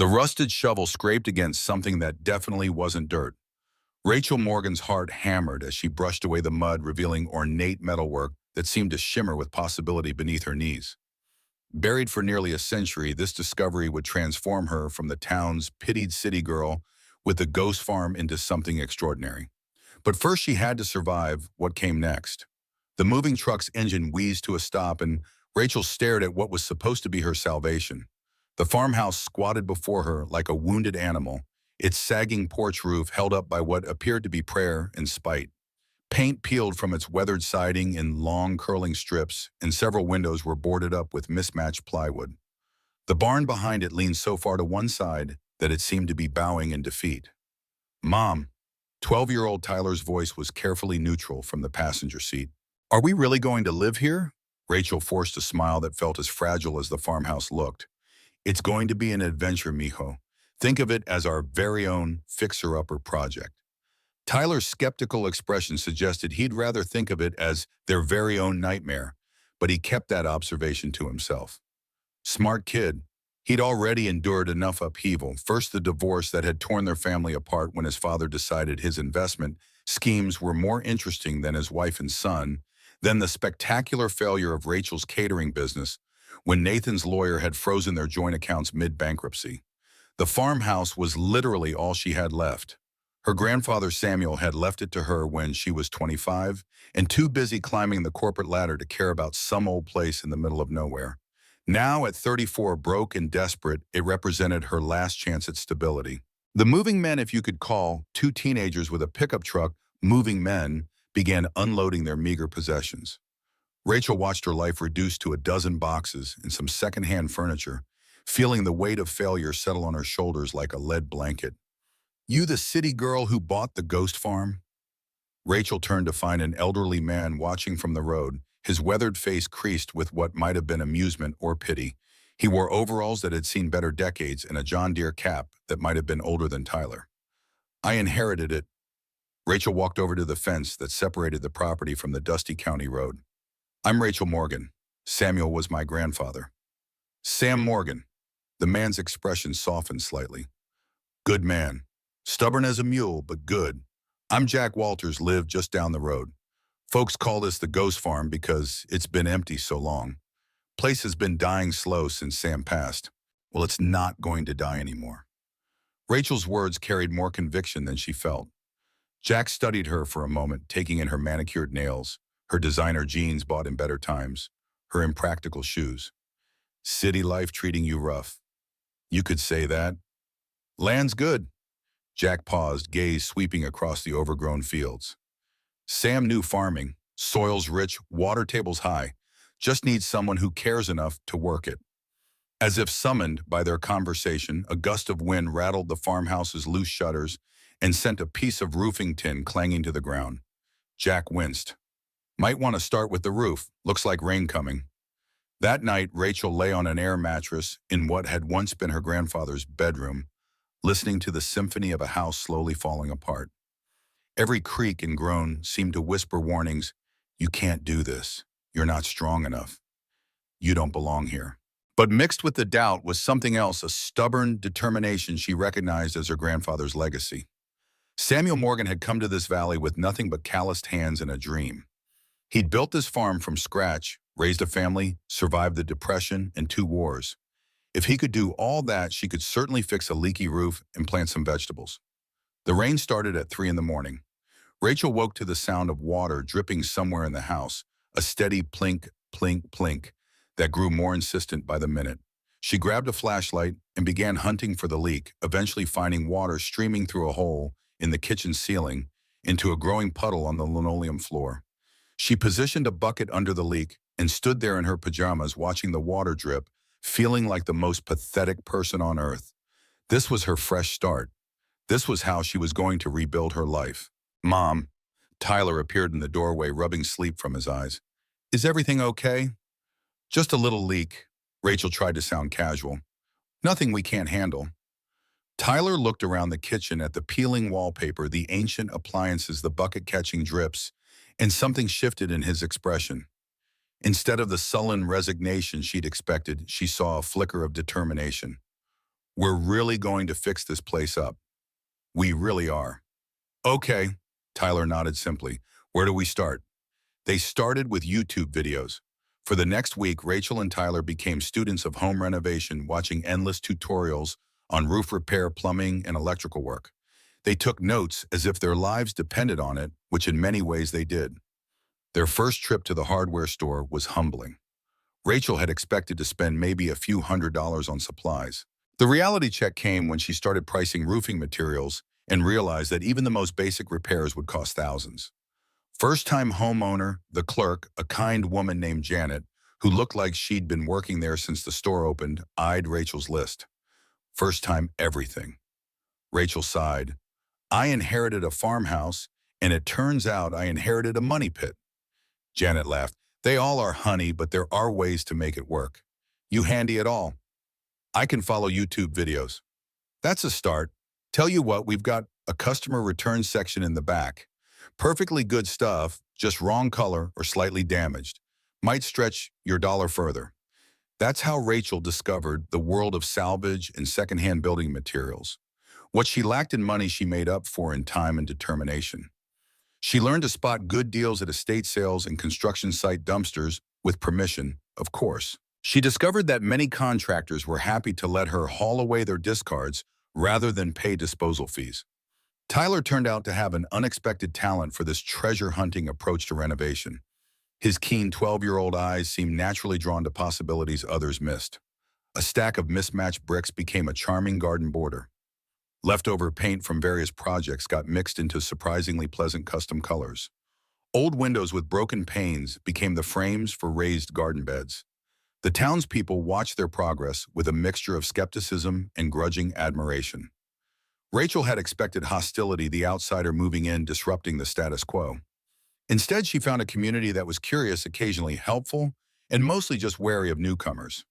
The rusted shovel scraped against something that definitely wasn't dirt. Rachel Morgan's heart hammered as she brushed away the mud, revealing ornate metalwork that seemed to shimmer with possibility beneath her knees. Buried for nearly a century, this discovery would transform her from the town's pitied city girl with the ghost farm into something extraordinary. But first she had to survive what came next. The moving truck's engine wheezed to a stop, and Rachel stared at what was supposed to be her salvation. The farmhouse squatted before her like a wounded animal, its sagging porch roof held up by what appeared to be prayer and spite. Paint peeled from its weathered siding in long curling strips, and several windows were boarded up with mismatched plywood. The barn behind it leaned so far to one side that it seemed to be bowing in defeat. "Mom," 12-year-old Tyler's voice was carefully neutral from the passenger seat. "Are we really going to live here?" Rachel forced a smile that felt as fragile as the farmhouse looked. "It's going to be an adventure, mijo. Think of it as our very own fixer-upper project." Tyler's skeptical expression suggested he'd rather think of it as their very own nightmare, but he kept that observation to himself. Smart kid. He'd already endured enough upheaval, first the divorce that had torn their family apart when his father decided his investment schemes were more interesting than his wife and son, then the spectacular failure of Rachel's catering business when Nathan's lawyer had frozen their joint accounts mid-bankruptcy. The farmhouse was literally all she had left. Her grandfather Samuel had left it to her when she was 25 and too busy climbing the corporate ladder to care about some old place in the middle of nowhere. Now, at 34, broke and desperate, it represented her last chance at stability. The moving men, if you could call two teenagers with a pickup truck moving men, began unloading their meager possessions. Rachel watched her life reduced to a dozen boxes and some secondhand furniture, feeling the weight of failure settle on her shoulders like a lead blanket. "You the city girl who bought the ghost farm?" Rachel turned to find an elderly man watching from the road, his weathered face creased with what might have been amusement or pity. He wore overalls that had seen better decades and a John Deere cap that might have been older than Tyler. "I inherited it." Rachel walked over to the fence that separated the property from the dusty county road. "I'm Rachel Morgan. Samuel was my grandfather." "Sam Morgan." The man's expression softened slightly. "Good man. Stubborn as a mule, but good. I'm Jack Walters, live just down the road. Folks call this the ghost farm because it's been empty so long. Place has been dying slow since Sam passed. Well, it's not going to die anymore." Rachel's words carried more conviction than she felt. Jack studied her for a moment, taking in her manicured nails, her designer jeans bought in better times, her impractical shoes. "City life treating you rough." "You could say that." "Land's good." Jack paused, gaze sweeping across the overgrown fields. "Sam knew farming. Soil's rich, water table's high. Just needs someone who cares enough to work it." As if summoned by their conversation, a gust of wind rattled the farmhouse's loose shutters and sent a piece of roofing tin clanging to the ground. Jack winced. "Might want to start with the roof. Looks like rain coming." That night, Rachel lay on an air mattress in what had once been her grandfather's bedroom, listening to the symphony of a house slowly falling apart. Every creak and groan seemed to whisper warnings. "You can't do this. You're not strong enough. You don't belong here." But mixed with the doubt was something else, a stubborn determination she recognized as her grandfather's legacy. Samuel Morgan had come to this valley with nothing but calloused hands and a dream. He'd built this farm from scratch, raised a family, survived the Depression and 2 wars. If he could do all that, she could certainly fix a leaky roof and plant some vegetables. The rain started at 3 in the morning. Rachel woke to the sound of water dripping somewhere in the house, a steady plink, plink, plink that grew more insistent by the minute. She grabbed a flashlight and began hunting for the leak, eventually finding water streaming through a hole in the kitchen ceiling into a growing puddle on the linoleum floor. She positioned a bucket under the leak and stood there in her pajamas watching the water drip, feeling like the most pathetic person on earth. This was her fresh start. This was how she was going to rebuild her life. "Mom." Tyler appeared in the doorway, rubbing sleep from his eyes. "Is everything okay?" "Just a little leak." Rachel tried to sound casual. "Nothing we can't handle." Tyler looked around the kitchen at the peeling wallpaper, the ancient appliances, the bucket-catching drips, and something shifted in his expression. Instead of the sullen resignation she'd expected, she saw a flicker of determination. We're really going to fix this place up. We really are. Okay, Tyler nodded simply. Where do we start? They started with YouTube videos. For the next week, Rachel and Tyler became students of home renovation, watching endless tutorials on roof repair, plumbing, and electrical work. They took notes as if their lives depended on it, which in many ways they did. Their first trip to the hardware store was humbling. Rachel had expected to spend maybe a few $100s on supplies. The reality check came when she started pricing roofing materials and realized that even the most basic repairs would cost thousands. First-time homeowner, the clerk, a kind woman named Janet, who looked like she'd been working there since the store opened, eyed Rachel's list. First time everything. Rachel sighed. I inherited a farmhouse, and it turns out I inherited a money pit. Janet laughed. They all are, honey, but there are ways to make it work. You handy at all? I can follow YouTube videos. That's a start. Tell you what, we've got a customer return section in the back. Perfectly good stuff, just wrong color or slightly damaged. Might stretch your dollar further. That's how Rachel discovered the world of salvage and secondhand building materials. What she lacked in money, she made up for in time and determination. She learned to spot good deals at estate sales and construction site dumpsters with permission, of course. She discovered that many contractors were happy to let her haul away their discards rather than pay disposal fees. Tyler turned out to have an unexpected talent for this treasure-hunting approach to renovation. His keen 12-year-old eyes seemed naturally drawn to possibilities others missed. A stack of mismatched bricks became a charming garden border. Leftover paint from various projects got mixed into surprisingly pleasant custom colors. Old windows with broken panes became the frames for raised garden beds. The townspeople watched their progress with a mixture of skepticism and grudging admiration. Rachel had expected hostility, the outsider moving in, disrupting the status quo. Instead, she found a community that was curious, occasionally helpful, and mostly just wary of newcomers.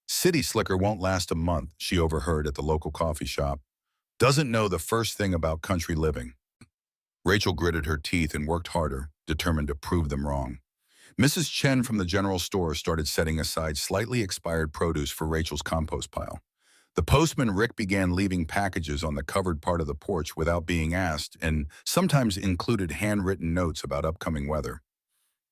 City slicker won't last a month, she overheard at the local coffee shop. Doesn't know the first thing about country living. Rachel gritted her teeth and worked harder, determined to prove them wrong. Mrs. Chen from the general store started setting aside slightly expired produce for Rachel's compost pile. The postman Rick began leaving packages on the covered part of the porch without being asked, and sometimes included handwritten notes about upcoming weather.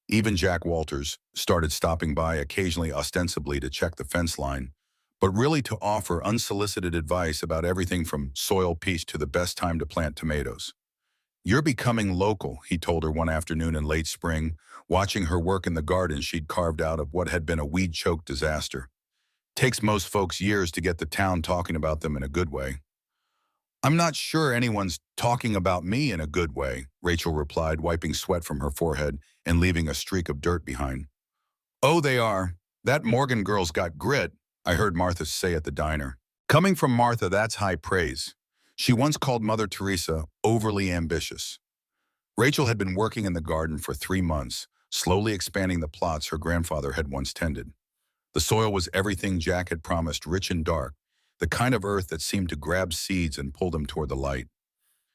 Even Jack Walters started stopping by occasionally, ostensibly to check the fence line, but really to offer unsolicited advice about everything from soil pH to the best time to plant tomatoes. You're becoming local, he told her one afternoon in late spring, watching her work in the garden she'd carved out of what had been a weed-choked disaster. Takes most folks years to get the town talking about them in a good way. I'm not sure anyone's talking about me in a good way, Rachel replied, wiping sweat from her forehead and leaving a streak of dirt behind. Oh, they are. That Morgan girl's got grit, I heard Martha say at the diner. Coming from Martha, that's high praise. She once called Mother Teresa overly ambitious. Rachel had been working in the garden for 3 months, slowly expanding the plots her grandfather had once tended. The soil was everything Jack had promised, rich and dark, the kind of earth that seemed to grab seeds and pull them toward the light.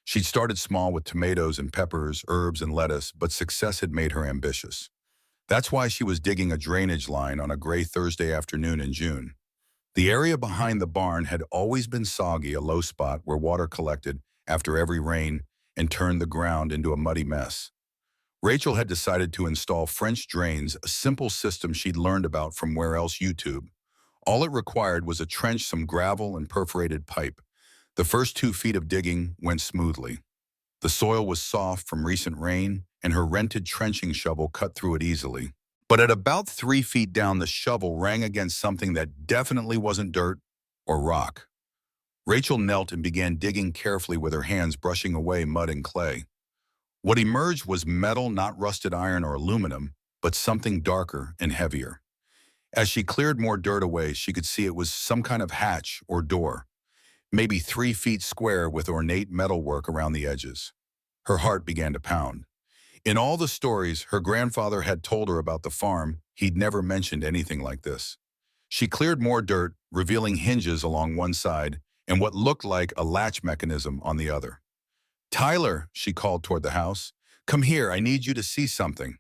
She'd started small with tomatoes and peppers, herbs and lettuce, but success had made her ambitious. That's why she was digging a drainage line on a gray Thursday afternoon in June. The area behind the barn had always been soggy, a low spot where water collected after every rain and turned the ground into a muddy mess. Rachel had decided to install French drains, a simple system she'd learned about from where else YouTube. All it required was a trench, some gravel, and perforated pipe. The first 2 feet of digging went smoothly. The soil was soft from recent rain, and her rented trenching shovel cut through it easily. But at about 3 feet down, the shovel rang against something that definitely wasn't dirt or rock. Rachel knelt and began digging carefully with her hands, brushing away mud and clay. What emerged was metal, not rusted iron or aluminum, but something darker and heavier. As she cleared more dirt away, she could see it was some kind of hatch or door, maybe 3 feet square with ornate metalwork around the edges. Her heart began to pound. In all the stories her grandfather had told her about the farm, he'd never mentioned anything like this. She cleared more dirt, revealing hinges along one side and what looked like a latch mechanism on the other. Tyler, she called toward the house, come here, I need you to see something.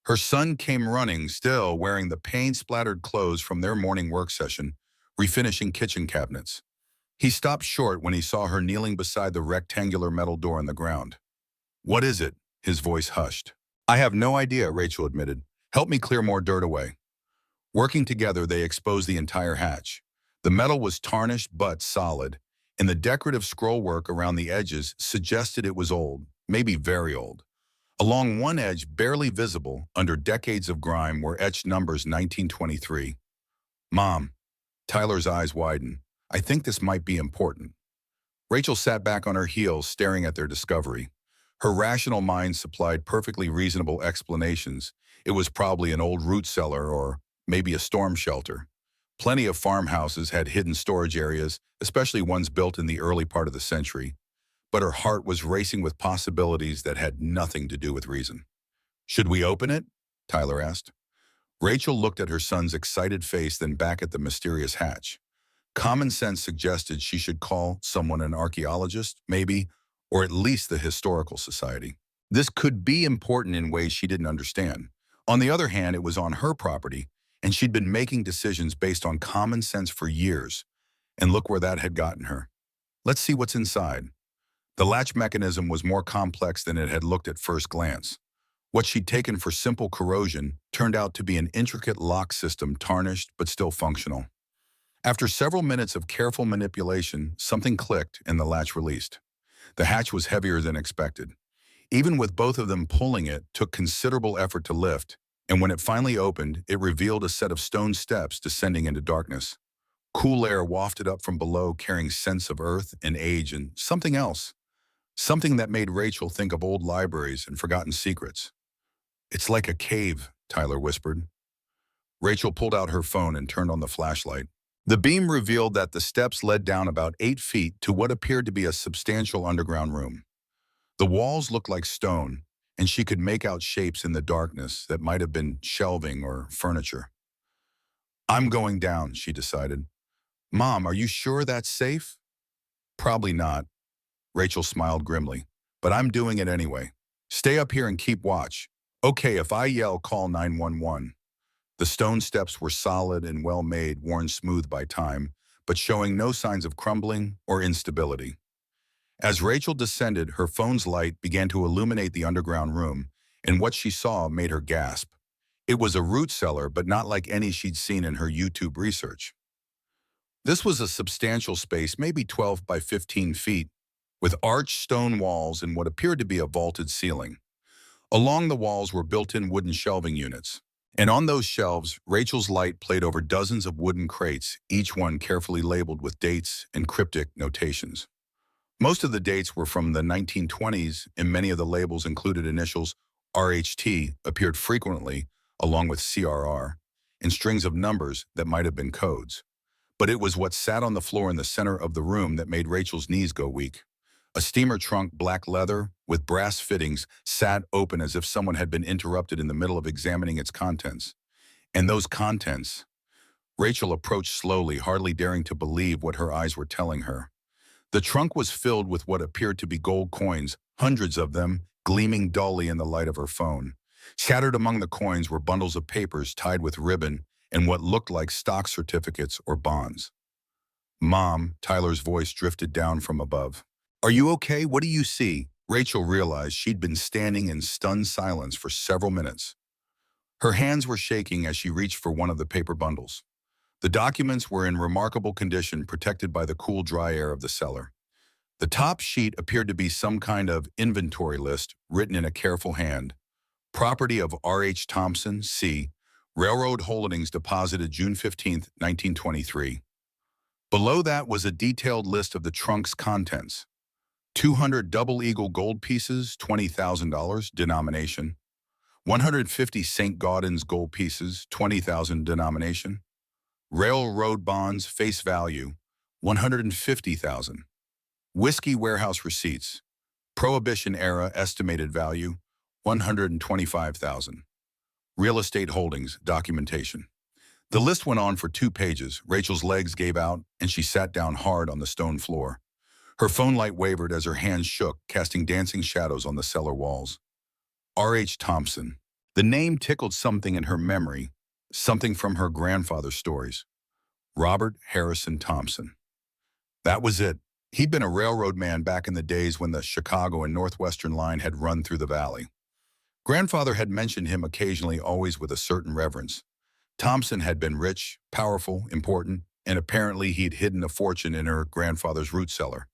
Her son came running, still wearing the paint-splattered clothes from their morning work session, refinishing kitchen cabinets. He stopped short when he saw her kneeling beside the rectangular metal door in the ground. "What is it?" His voice hushed. "I have no idea," Rachel admitted. "Help me clear more dirt away." Working together, they exposed the entire hatch. The metal was tarnished but solid, and the decorative scrollwork around the edges suggested it was old, maybe very old. Along one edge, barely visible, under decades of grime, were etched numbers 1923. "Mom." Tyler's eyes widened. "I think this might be important." Rachel sat back on her heels, staring at their discovery. Her rational mind supplied perfectly reasonable explanations. It was probably an old root cellar or maybe a storm shelter. Plenty of farmhouses had hidden storage areas, especially ones built in the early part of the century. But her heart was racing with possibilities that had nothing to do with reason. "Should we open it?" Tyler asked. Rachel looked at her son's excited face, then back at the mysterious hatch. Common sense suggested she should call someone, an archaeologist, maybe, or at least the Historical Society. This could be important in ways she didn't understand. On the other hand, it was on her property, and she'd been making decisions based on common sense for years. And look where that had gotten her. "Let's see what's inside." The latch mechanism was more complex than it had looked at first glance. What she'd taken for simple corrosion turned out to be an intricate lock system, tarnished but still functional. After several minutes of careful manipulation, something clicked and the latch released. The hatch was heavier than expected. Even with both of them pulling, it took considerable effort to lift, and when it finally opened, it revealed a set of stone steps descending into darkness. Cool air wafted up from below, carrying scents of earth and age and something else. Something that made Rachel think of old libraries and forgotten secrets. "It's like a cave," Tyler whispered. Rachel pulled out her phone and turned on the flashlight. The beam revealed that the steps led down about 8 feet to what appeared to be a substantial underground room. The walls looked like stone, and she could make out shapes in the darkness that might have been shelving or furniture. "I'm going down," she decided. "Mom, are you sure that's safe?" "Probably not." Rachel smiled grimly. "But I'm doing it anyway. Stay up here and keep watch. Okay, if I yell, call 911. The stone steps were solid and well-made, worn smooth by time, but showing no signs of crumbling or instability. As Rachel descended, her phone's light began to illuminate the underground room, and what she saw made her gasp. It was a root cellar, but not like any she'd seen in her YouTube research. This was a substantial space, maybe 12 by 15 feet, with arched stone walls and what appeared to be a vaulted ceiling. Along the walls were built-in wooden shelving units. And on those shelves, Rachel's light played over dozens of wooden crates, each one carefully labeled with dates and cryptic notations. Most of the dates were from the 1920s, and many of the labels included initials. RHT appeared frequently, along with CRR, and strings of numbers that might have been codes. But it was what sat on the floor in the center of the room that made Rachel's knees go weak. A steamer trunk, black leather, with brass fittings, sat open as if someone had been interrupted in the middle of examining its contents. And those contents... Rachel approached slowly, hardly daring to believe what her eyes were telling her. The trunk was filled with what appeared to be gold coins, hundreds of them, gleaming dully in the light of her phone. Scattered among the coins were bundles of papers tied with ribbon and what looked like stock certificates or bonds. "Mom," Tyler's voice drifted down from above. "Are you okay? What do you see?" Rachel realized she'd been standing in stunned silence for several minutes. Her hands were shaking as she reached for one of the paper bundles. The documents were in remarkable condition, protected by the cool, dry air of the cellar. The top sheet appeared to be some kind of inventory list written in a careful hand. Property of R.H. Thompson, C. Railroad holdings deposited June 15, 1923. Below that was a detailed list of the trunk's contents. 200 double eagle gold pieces, $20,000 denomination. 150 St. Gaudens gold pieces, $20,000 denomination. Railroad bonds, face value, $150,000. Whiskey warehouse receipts. Prohibition era estimated value, $125,000. Real estate holdings, documentation. The list went on for 2 pages. Rachel's legs gave out, and she sat down hard on the stone floor. Her phone light wavered as her hands shook, casting dancing shadows on the cellar walls. R.H. Thompson. The name tickled something in her memory, something from her grandfather's stories. Robert Harrison Thompson. That was it. He'd been a railroad man back in the days when the Chicago and Northwestern line had run through the valley. Grandfather had mentioned him occasionally, always with a certain reverence. Thompson had been rich, powerful, important, and apparently he'd hidden a fortune in her grandfather's root cellar.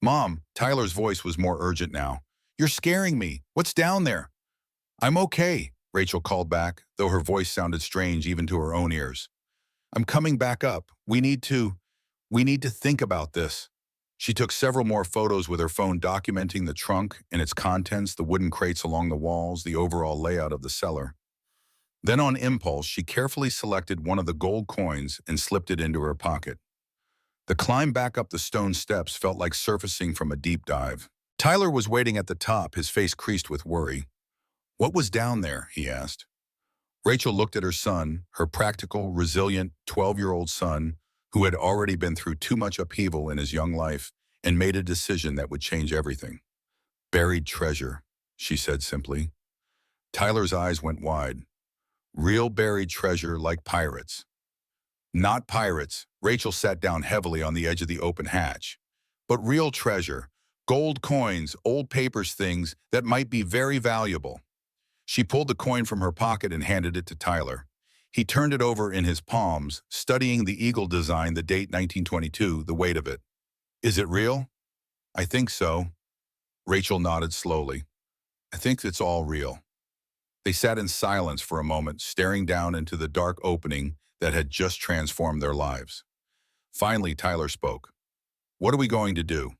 Mom, Tyler's voice was more urgent now. You're scaring me. What's down there? I'm okay, Rachel called back, though her voice sounded strange even to her own ears. I'm coming back up. We need to think about this. She took several more photos with her phone documenting the trunk and its contents, the wooden crates along the walls, the overall layout of the cellar. Then on impulse, she carefully selected one of the gold coins and slipped it into her pocket. The climb back up the stone steps felt like surfacing from a deep dive. Tyler was waiting at the top, his face creased with worry. What was down there? He asked. Rachel looked at her son, her practical, resilient 12-year-old son, who had already been through too much upheaval in his young life, and made a decision that would change everything. Buried treasure, she said simply. Tyler's eyes went wide. Real buried treasure like pirates. Not pirates. Rachel sat down heavily on the edge of the open hatch. But real treasure. Gold coins, old papers, things that might be very valuable. She pulled the coin from her pocket and handed it to Tyler. He turned it over in his palms, studying the eagle design, the date 1922, the weight of it. Is it real? I think so. Rachel nodded slowly. I think it's all real. They sat in silence for a moment, staring down into the dark opening that had just transformed their lives. Finally, Tyler spoke. What are we going to do?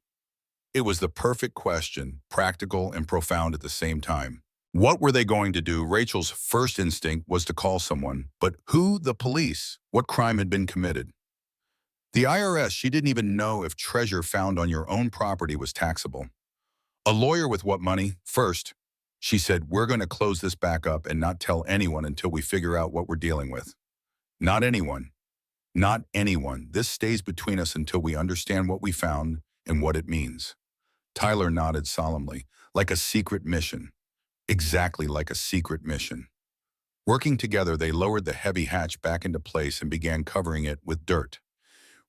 It was the perfect question, practical and profound at the same time. What were they going to do? Rachel's first instinct was to call someone. But who? The police? What crime had been committed? The IRS. She didn't even know if treasure found on your own property was taxable. A lawyer with what money? First, she said, we're going to close this back up and not tell anyone until we figure out what we're dealing with. Not anyone. Not anyone. This stays between us until we understand what we found and what it means. Tyler nodded solemnly, like a secret mission. Exactly like a secret mission. Working together, they lowered the heavy hatch back into place and began covering it with dirt.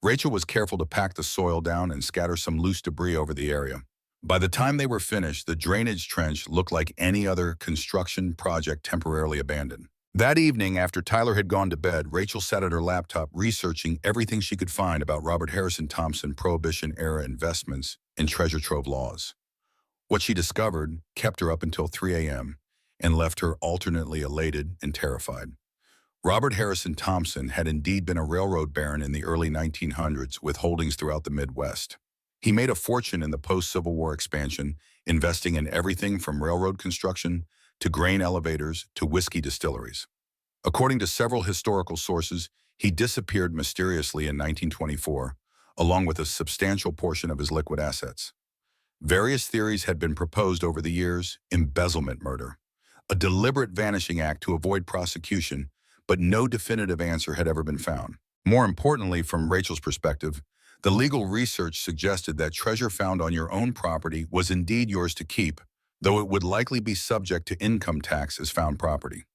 Rachel was careful to pack the soil down and scatter some loose debris over the area. By the time they were finished, the drainage trench looked like any other construction project temporarily abandoned. That evening, after Tyler had gone to bed, Rachel sat at her laptop researching everything she could find about Robert Harrison Thompson Prohibition-era investments and treasure trove laws. What she discovered kept her up until 3 a.m. and left her alternately elated and terrified. Robert Harrison Thompson had indeed been a railroad baron in the early 1900s with holdings throughout the Midwest. He made a fortune in the post-Civil War expansion, investing in everything from railroad construction to grain elevators to whiskey distilleries. According to several historical sources, he disappeared mysteriously in 1924, along with a substantial portion of his liquid assets. Various theories had been proposed over the years: embezzlement murder, a deliberate vanishing act to avoid prosecution, but no definitive answer had ever been found. More importantly, from Rachel's perspective, the legal research suggested that treasure found on your own property was indeed yours to keep, though it would likely be subject to income tax as found property.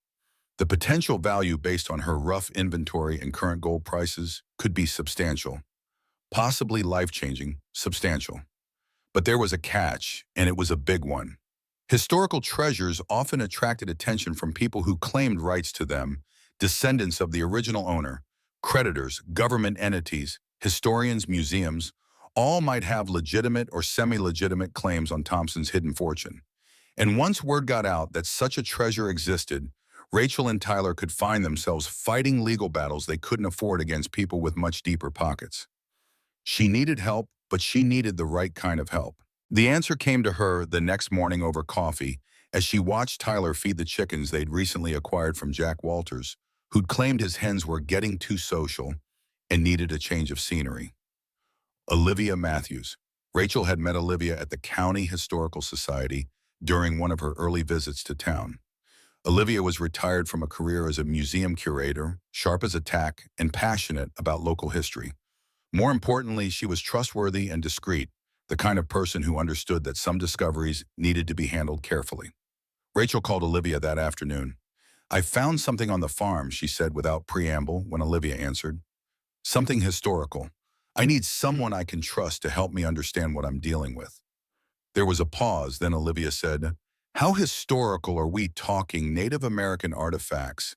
The potential value based on her rough inventory and current gold prices could be substantial, possibly life-changing, substantial. But there was a catch, and it was a big one. Historical treasures often attracted attention from people who claimed rights to them, descendants of the original owner, creditors, government entities, historians, museums. All might have legitimate or semi-legitimate claims on Thompson's hidden fortune. And once word got out that such a treasure existed, Rachel and Tyler could find themselves fighting legal battles they couldn't afford against people with much deeper pockets. She needed help, but she needed the right kind of help. The answer came to her the next morning over coffee as she watched Tyler feed the chickens they'd recently acquired from Jack Walters, who'd claimed his hens were getting too social and needed a change of scenery. Olivia Matthews. Rachel had met Olivia at the County Historical Society during one of her early visits to town. Olivia was retired from a career as a museum curator, sharp as a tack, and passionate about local history. More importantly, she was trustworthy and discreet, the kind of person who understood that some discoveries needed to be handled carefully. Rachel called Olivia that afternoon. I found something on the farm, she said without preamble when Olivia answered. Something historical. I need someone I can trust to help me understand what I'm dealing with. There was a pause, then Olivia said, how historical are we talking? Native American artifacts,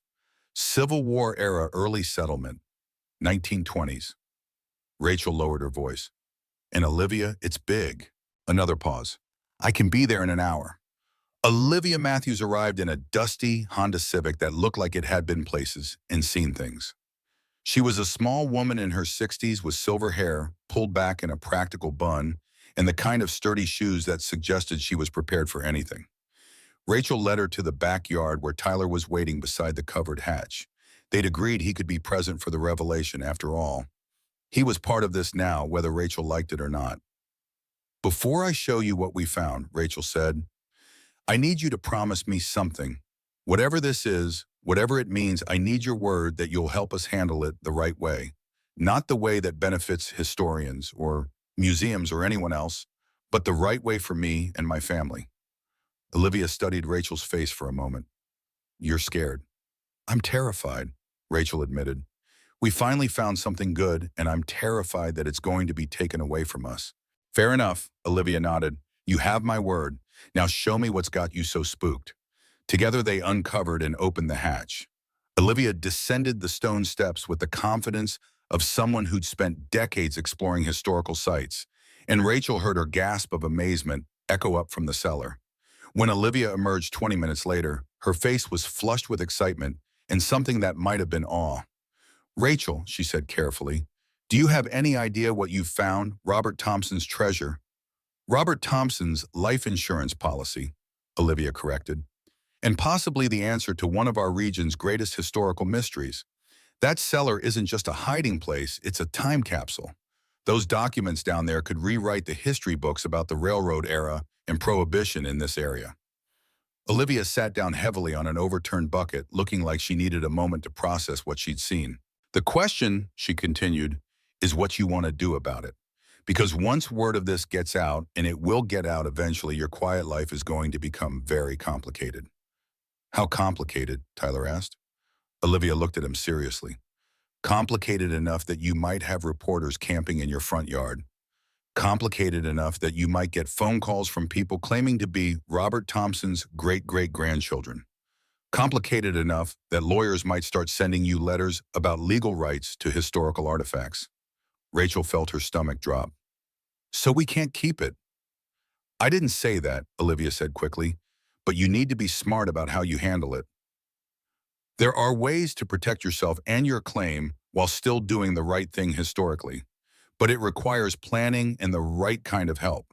Civil War era early settlement, 1920s. Rachel lowered her voice. And Olivia, it's big. Another pause. I can be there in an hour. Olivia Matthews arrived in a dusty Honda Civic that looked like it had been places and seen things. She was a small woman in her 60s with silver hair, pulled back in a practical bun, and the kind of sturdy shoes that suggested she was prepared for anything. Rachel led her to the backyard where Tyler was waiting beside the covered hatch. They'd agreed he could be present for the revelation after all. He was part of this now, whether Rachel liked it or not. Before I show you what we found, Rachel said, I need you to promise me something. Whatever this is, whatever it means, I need your word that you'll help us handle it the right way. Not the way that benefits historians or museums or anyone else, but the right way for me and my family. Olivia studied Rachel's face for a moment. You're scared. I'm terrified, Rachel admitted. We finally found something good, and I'm terrified that it's going to be taken away from us. Fair enough, Olivia nodded. You have my word. Now show me what's got you so spooked. Together they uncovered and opened the hatch. Olivia descended the stone steps with the confidence of someone who'd spent decades exploring historical sites, and Rachel heard her gasp of amazement echo up from the cellar. When Olivia emerged 20 minutes later, her face was flushed with excitement and something that might have been awe. Rachel, she said carefully, do you have any idea what you've found, Robert Thompson's treasure? Robert Thompson's life insurance policy, Olivia corrected, and possibly the answer to one of our region's greatest historical mysteries. That cellar isn't just a hiding place, it's a time capsule. Those documents down there could rewrite the history books about the railroad era and prohibition in this area. Olivia sat down heavily on an overturned bucket, looking like she needed a moment to process what she'd seen. The question, she continued, is what you want to do about it. Because once word of this gets out, and it will get out eventually, your quiet life is going to become very complicated. How complicated? Tyler asked. Olivia looked at him seriously. Complicated enough that you might have reporters camping in your front yard. Complicated enough that you might get phone calls from people claiming to be Robert Thompson's great-great-grandchildren. Complicated enough that lawyers might start sending you letters about legal rights to historical artifacts. Rachel felt her stomach drop. So we can't keep it. I didn't say that, Olivia said quickly, but you need to be smart about how you handle it. There are ways to protect yourself and your claim while still doing the right thing historically, but it requires planning and the right kind of help.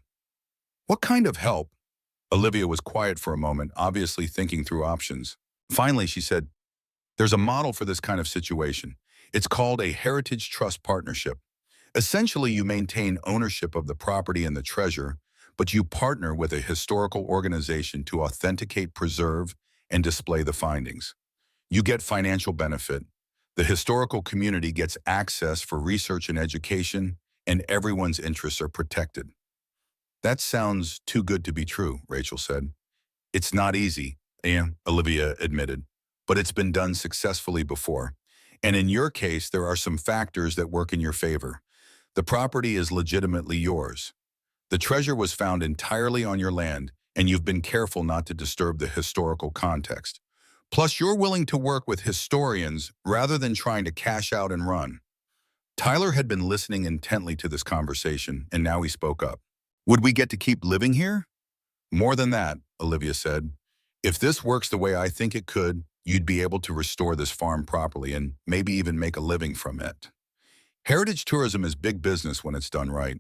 What kind of help? Olivia was quiet for a moment, obviously thinking through options. Finally, she said, there's a model for this kind of situation. It's called a heritage trust partnership. Essentially, you maintain ownership of the property and the treasure, but you partner with a historical organization to authenticate, preserve, and display the findings. You get financial benefit. The historical community gets access for research and education, and everyone's interests are protected. That sounds too good to be true, Rachel said. It's not easy, Olivia admitted, but it's been done successfully before. And in your case, there are some factors that work in your favor. The property is legitimately yours. The treasure was found entirely on your land, and you've been careful not to disturb the historical context. Plus, you're willing to work with historians rather than trying to cash out and run. Tyler had been listening intently to this conversation, and now he spoke up. Would we get to keep living here? More than that, Olivia said. If this works the way I think it could, you'd be able to restore this farm properly and maybe even make a living from it. Heritage tourism is big business when it's done right.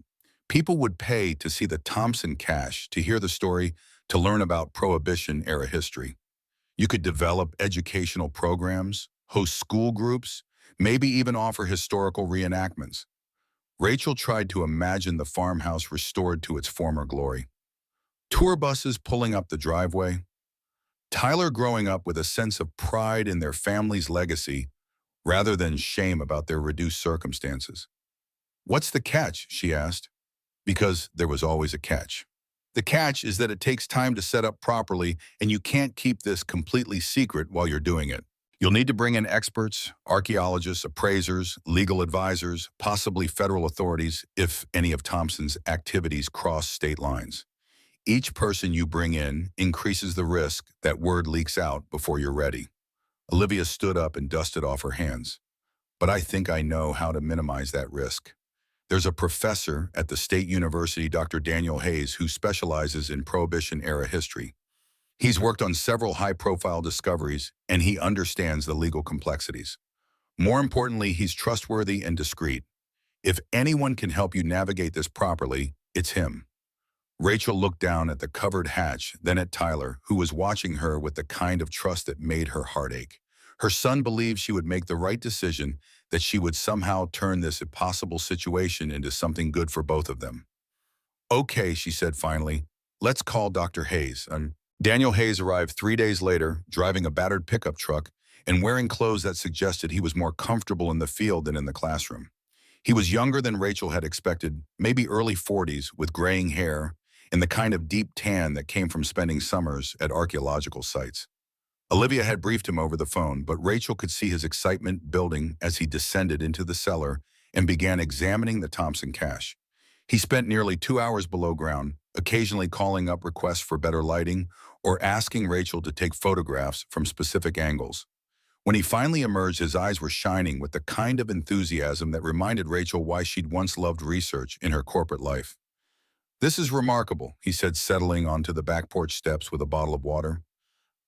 People would pay to see the Thompson cache, to hear the story, to learn about Prohibition-era history. You could develop educational programs, host school groups, maybe even offer historical reenactments. Rachel tried to imagine the farmhouse restored to its former glory. Tour buses pulling up the driveway. Tyler growing up with a sense of pride in their family's legacy rather than shame about their reduced circumstances. What's the catch, she asked, because there was always a catch. The catch is that it takes time to set up properly, and you can't keep this completely secret while you're doing it. You'll need to bring in experts, archaeologists, appraisers, legal advisors, possibly federal authorities if any of Thompson's activities cross state lines. Each person you bring in increases the risk that word leaks out before you're ready. Olivia stood up and dusted off her hands. But I think I know how to minimize that risk. There's a professor at the State University, Dr. Daniel Hayes, who specializes in Prohibition-era history. He's worked on several high-profile discoveries, and he understands the legal complexities. More importantly, he's trustworthy and discreet. If anyone can help you navigate this properly, it's him. Rachel looked down at the covered hatch, then at Tyler, who was watching her with the kind of trust that made her heart ache. Her son believed she would make the right decision, that she would somehow turn this impossible situation into something good for both of them. Okay, she said finally, let's call Dr. Hayes. Daniel Hayes arrived 3 days later, driving a battered pickup truck and wearing clothes that suggested he was more comfortable in the field than in the classroom. He was younger than Rachel had expected, maybe early 40s, with graying hair and the kind of deep tan that came from spending summers at archaeological sites. Olivia had briefed him over the phone, but Rachel could see his excitement building as he descended into the cellar and began examining the Thompson cache. He spent nearly 2 hours below ground, occasionally calling up requests for better lighting or asking Rachel to take photographs from specific angles. When he finally emerged, his eyes were shining with the kind of enthusiasm that reminded Rachel why she'd once loved research in her corporate life. This is remarkable, he said, settling onto the back porch steps with a bottle of water.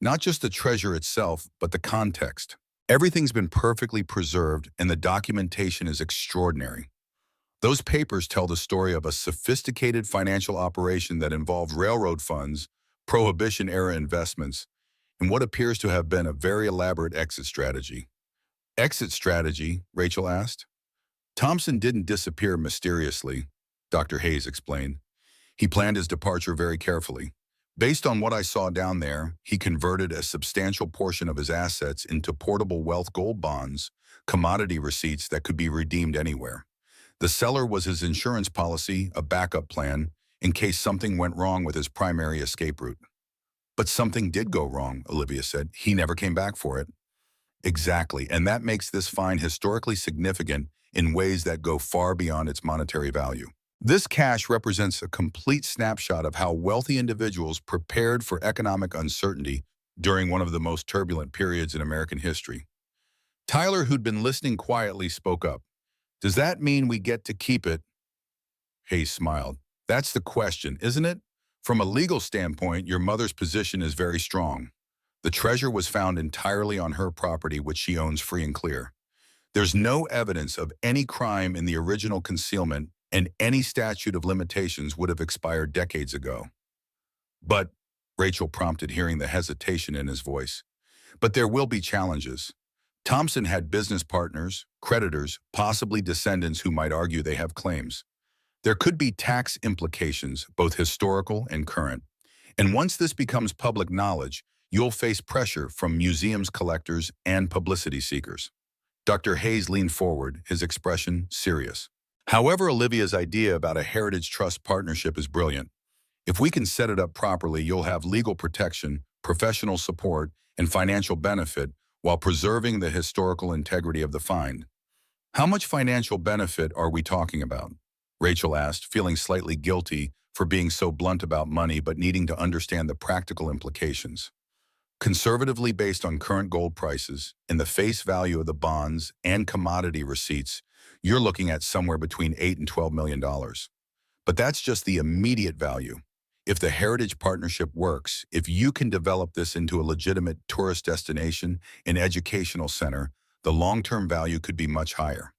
Not just the treasure itself, but the context. Everything's been perfectly preserved and the documentation is extraordinary. Those papers tell the story of a sophisticated financial operation that involved railroad funds, Prohibition-era investments, and what appears to have been a very elaborate exit strategy. Exit strategy? Rachel asked. Thompson didn't disappear mysteriously, Dr. Hayes explained. He planned his departure very carefully. Based on what I saw down there, he converted a substantial portion of his assets into portable wealth gold bonds, commodity receipts that could be redeemed anywhere. The cellar was his insurance policy, a backup plan, in case something went wrong with his primary escape route. But something did go wrong, Olivia said. He never came back for it. Exactly, and that makes this find historically significant in ways that go far beyond its monetary value. This cache represents a complete snapshot of how wealthy individuals prepared for economic uncertainty during one of the most turbulent periods in American history. Tyler, who'd been listening quietly, spoke up. Does that mean we get to keep it? Hayes smiled. That's the question, isn't it? From a legal standpoint, your mother's position is very strong. The treasure was found entirely on her property, which she owns free and clear. There's no evidence of any crime in the original concealment, and any statute of limitations would have expired decades ago. But, Rachel prompted, hearing the hesitation in his voice, but there will be challenges. Thompson had business partners, creditors, possibly descendants who might argue they have claims. There could be tax implications, both historical and current. And once this becomes public knowledge, you'll face pressure from museums, collectors, and publicity seekers. Dr. Hayes leaned forward, his expression serious. However, Olivia's idea about a heritage trust partnership is brilliant. If we can set it up properly, you'll have legal protection, professional support, and financial benefit while preserving the historical integrity of the find. How much financial benefit are we talking about? Rachel asked, feeling slightly guilty for being so blunt about money but needing to understand the practical implications. Conservatively based on current gold prices and the face value of the bonds and commodity receipts, you're looking at somewhere between $8 and $12 million. But that's just the immediate value. If the heritage partnership works, if you can develop this into a legitimate tourist destination and educational center, the long-term value could be much higher.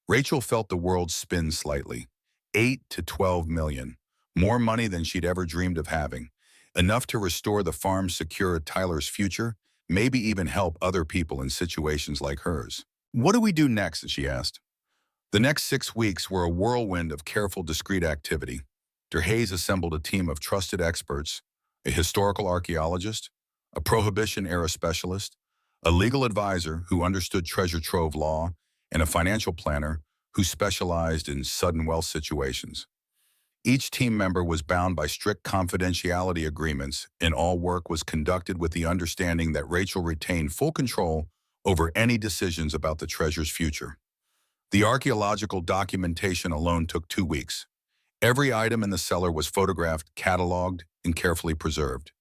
Rachel felt the world spin slightly. 8 to 12 million. More money than she'd ever dreamed of having. Enough to restore the farm, secure Tyler's future, maybe even help other people in situations like hers. What do we do next? She asked. The next 6 weeks were a whirlwind of careful, discreet activity. Dr. Hayes assembled a team of trusted experts, a historical archaeologist, a Prohibition-era specialist, a legal advisor who understood treasure trove law, and a financial planner who specialized in sudden wealth situations. Each team member was bound by strict confidentiality agreements, and all work was conducted with the understanding that Rachel retained full control over any decisions about the treasure's future. The archaeological documentation alone took 2 weeks. Every item in the cellar was photographed, cataloged, and carefully preserved.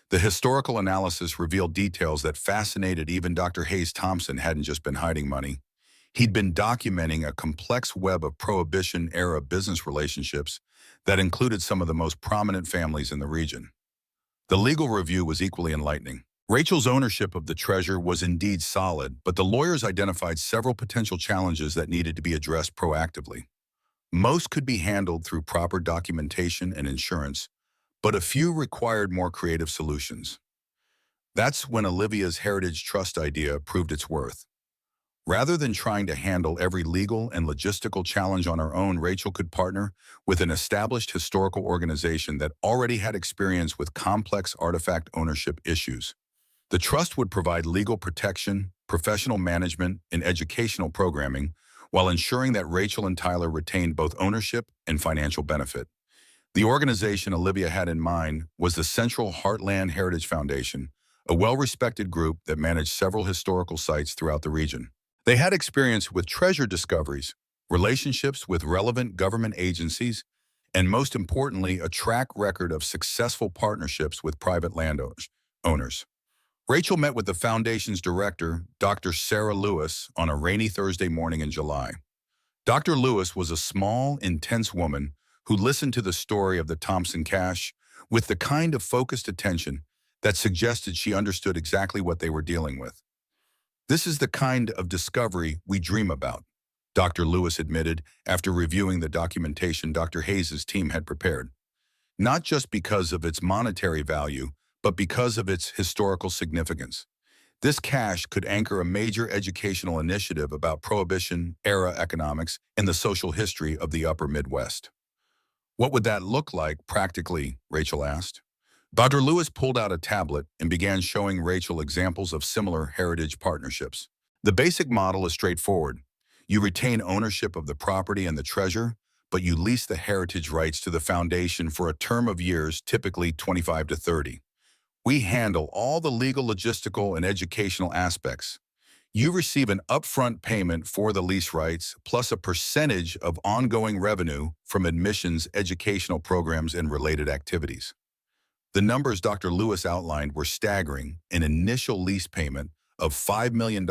The historical analysis revealed details that fascinated even Dr. Thompson hadn't just been hiding money. He'd been documenting a complex web of Prohibition-era business relationships that included some of the most prominent families in the region. The legal review was equally enlightening. Rachel's ownership of the treasure was indeed solid, but the lawyers identified several potential challenges that needed to be addressed proactively. Most could be handled through proper documentation and insurance, but a few required more creative solutions. That's when Olivia's Heritage Trust idea proved its worth. Rather than trying to handle every legal and logistical challenge on her own, Rachel could partner with an established historical organization that already had experience with complex artifact ownership issues. The trust would provide legal protection, professional management, and educational programming, while ensuring that Rachel and Tyler retained both ownership and financial benefit. The organization Olivia had in mind was the Central Heartland Heritage Foundation, a well-respected group that managed several historical sites throughout the region. They had experience with treasure discoveries, relationships with relevant government agencies, and most importantly, a track record of successful partnerships with private landowners. Rachel met with the foundation's director, Dr. Sarah Lewis, on a rainy Thursday morning in July. Dr. Lewis was a small, intense woman who listened to the story of the Thompson cache with the kind of focused attention that suggested she understood exactly what they were dealing with. "This is the kind of discovery we dream about," Dr. Lewis admitted after reviewing the documentation Dr. Hayes' team had prepared. "Not just because of its monetary value, but because of its historical significance. This cache could anchor a major educational initiative about Prohibition-era economics and the social history of the Upper Midwest." "What would that look like practically?" Rachel asked. Dr. Lewis pulled out a tablet and began showing Rachel examples of similar heritage partnerships. "The basic model is straightforward. You retain ownership of the property and the treasure, but you lease the heritage rights to the foundation for a term of years, typically 25 to 30. We handle all the legal, logistical, and educational aspects. You receive an upfront payment for the lease rights, plus a percentage of ongoing revenue from admissions, educational programs, and related activities." The numbers Dr. Lewis outlined were staggering: an initial lease payment of $5 million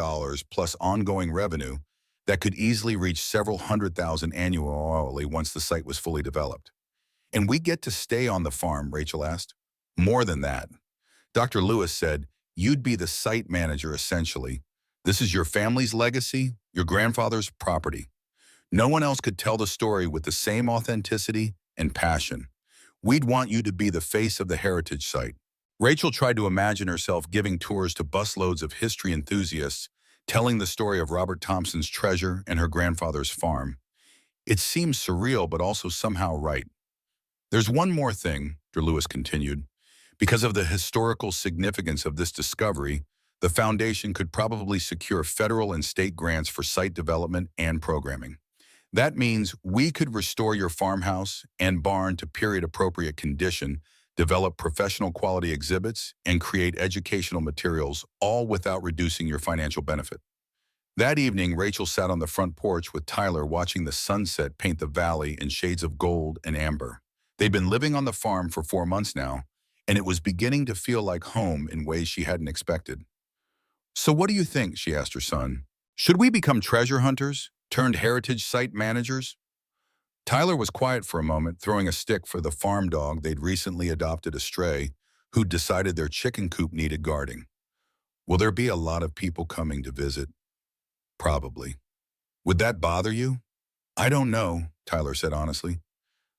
plus ongoing revenue that could easily reach several $100,000 annually once the site was fully developed. "And we get to stay on the farm?" Rachel asked. "More than that." Dr. Lewis said, "You'd be the site manager essentially. This is your family's legacy, your grandfather's property. No one else could tell the story with the same authenticity and passion. We'd want you to be the face of the heritage site." Rachel tried to imagine herself giving tours to busloads of history enthusiasts, telling the story of Robert Thompson's treasure and her grandfather's farm. It seemed surreal, but also somehow right. "There's one more thing," Dr. Lewis continued. "Because of the historical significance of this discovery, the foundation could probably secure federal and state grants for site development and programming. That means we could restore your farmhouse and barn to period-appropriate condition, develop professional quality exhibits, and create educational materials, all without reducing your financial benefit." That evening, Rachel sat on the front porch with Tyler, watching the sunset paint the valley in shades of gold and amber. They'd been living on the farm for 4 months now, and it was beginning to feel like home in ways she hadn't expected. "So what do you think?" she asked her son. "Should we become treasure hunters, turned heritage site managers?" Tyler was quiet for a moment, throwing a stick for the farm dog they'd recently adopted astray, who'd decided their chicken coop needed guarding. "Will there be a lot of people coming to visit?" "Probably." "Would that bother you?" "I don't know," Tyler said honestly.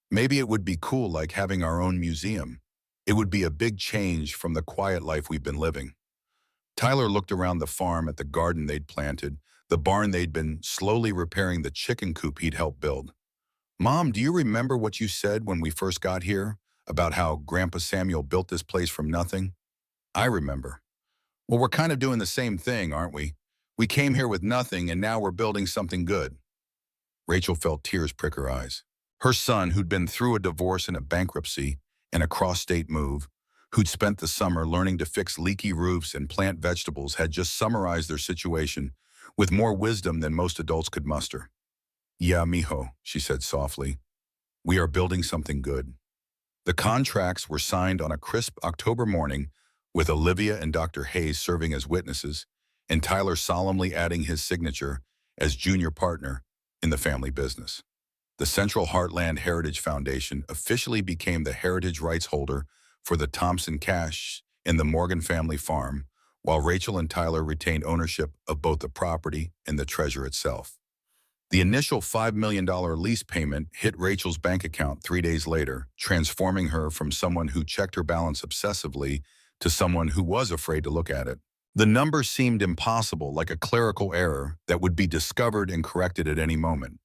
"Maybe it would be cool, like having our own museum. It would be a big change from the quiet life we've been living." Tyler looked around the farm at the garden they'd planted, the barn they'd been slowly repairing, the chicken coop he'd helped build. "Mom, do you remember what you said when we first got here about how Grandpa Samuel built this place from nothing?" "I remember." "Well, we're kind of doing the same thing, aren't we? We came here with nothing, and now we're building something good." Rachel felt tears prick her eyes. Her son, who'd been through a divorce and a bankruptcy and a cross-state move, who'd spent the summer learning to fix leaky roofs and plant vegetables, had just summarized their situation with more wisdom than most adults could muster. "Yeah, mijo," she said softly. "We are building something good." The contracts were signed on a crisp October morning, with Olivia and Dr. Hayes serving as witnesses, and Tyler solemnly adding his signature as junior partner in the family business. The Central Heartland Heritage Foundation officially became the heritage rights holder for the Thompson cache and the Morgan family farm, while Rachel and Tyler retained ownership of both the property and the treasure itself. The initial $5 million lease payment hit Rachel's bank account 3 days later, transforming her from someone who checked her balance obsessively to someone who was afraid to look at it. The number seemed impossible, like a clerical error that would be discovered and corrected at any moment.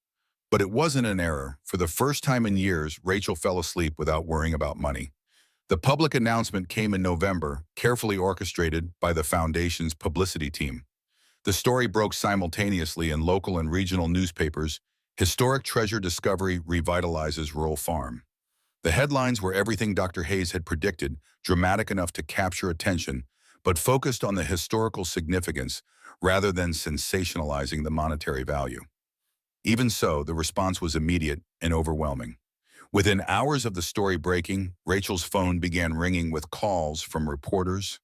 But it wasn't an error. For the first time in years, Rachel fell asleep without worrying about money. The public announcement came in November, carefully orchestrated by the foundation's publicity team. The story broke simultaneously in local and regional newspapers. "Historic treasure discovery revitalizes rural farm." The headlines were everything Dr. Hayes had predicted, dramatic enough to capture attention, but focused on the historical significance rather than sensationalizing the monetary value. Even so, the response was immediate and overwhelming. Within hours of the story breaking, Rachel's phone began ringing with calls from reporters,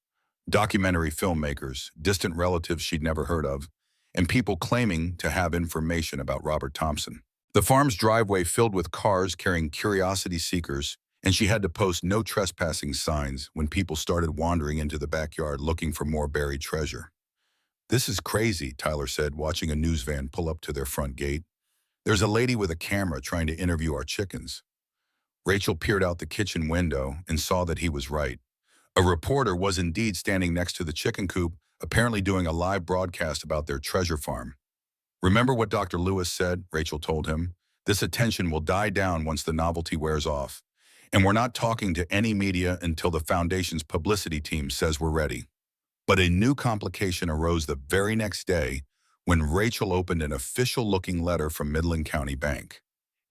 documentary filmmakers, distant relatives she'd never heard of, and people claiming to have information about Robert Thompson. The farm's driveway filled with cars carrying curiosity seekers, and she had to post no trespassing signs when people started wandering into the backyard looking for more buried treasure. "This is crazy," Tyler said, watching a news van pull up to their front gate. "There's a lady with a camera trying to interview our chickens." Rachel peered out the kitchen window and saw that he was right. A reporter was indeed standing next to the chicken coop, apparently doing a live broadcast about their treasure farm. "Remember what Dr. Lewis said," Rachel told him. "This attention will die down once the novelty wears off. And we're not talking to any media until the foundation's publicity team says we're ready." But a new complication arose the very next day when Rachel opened an official-looking letter from Midland County Bank.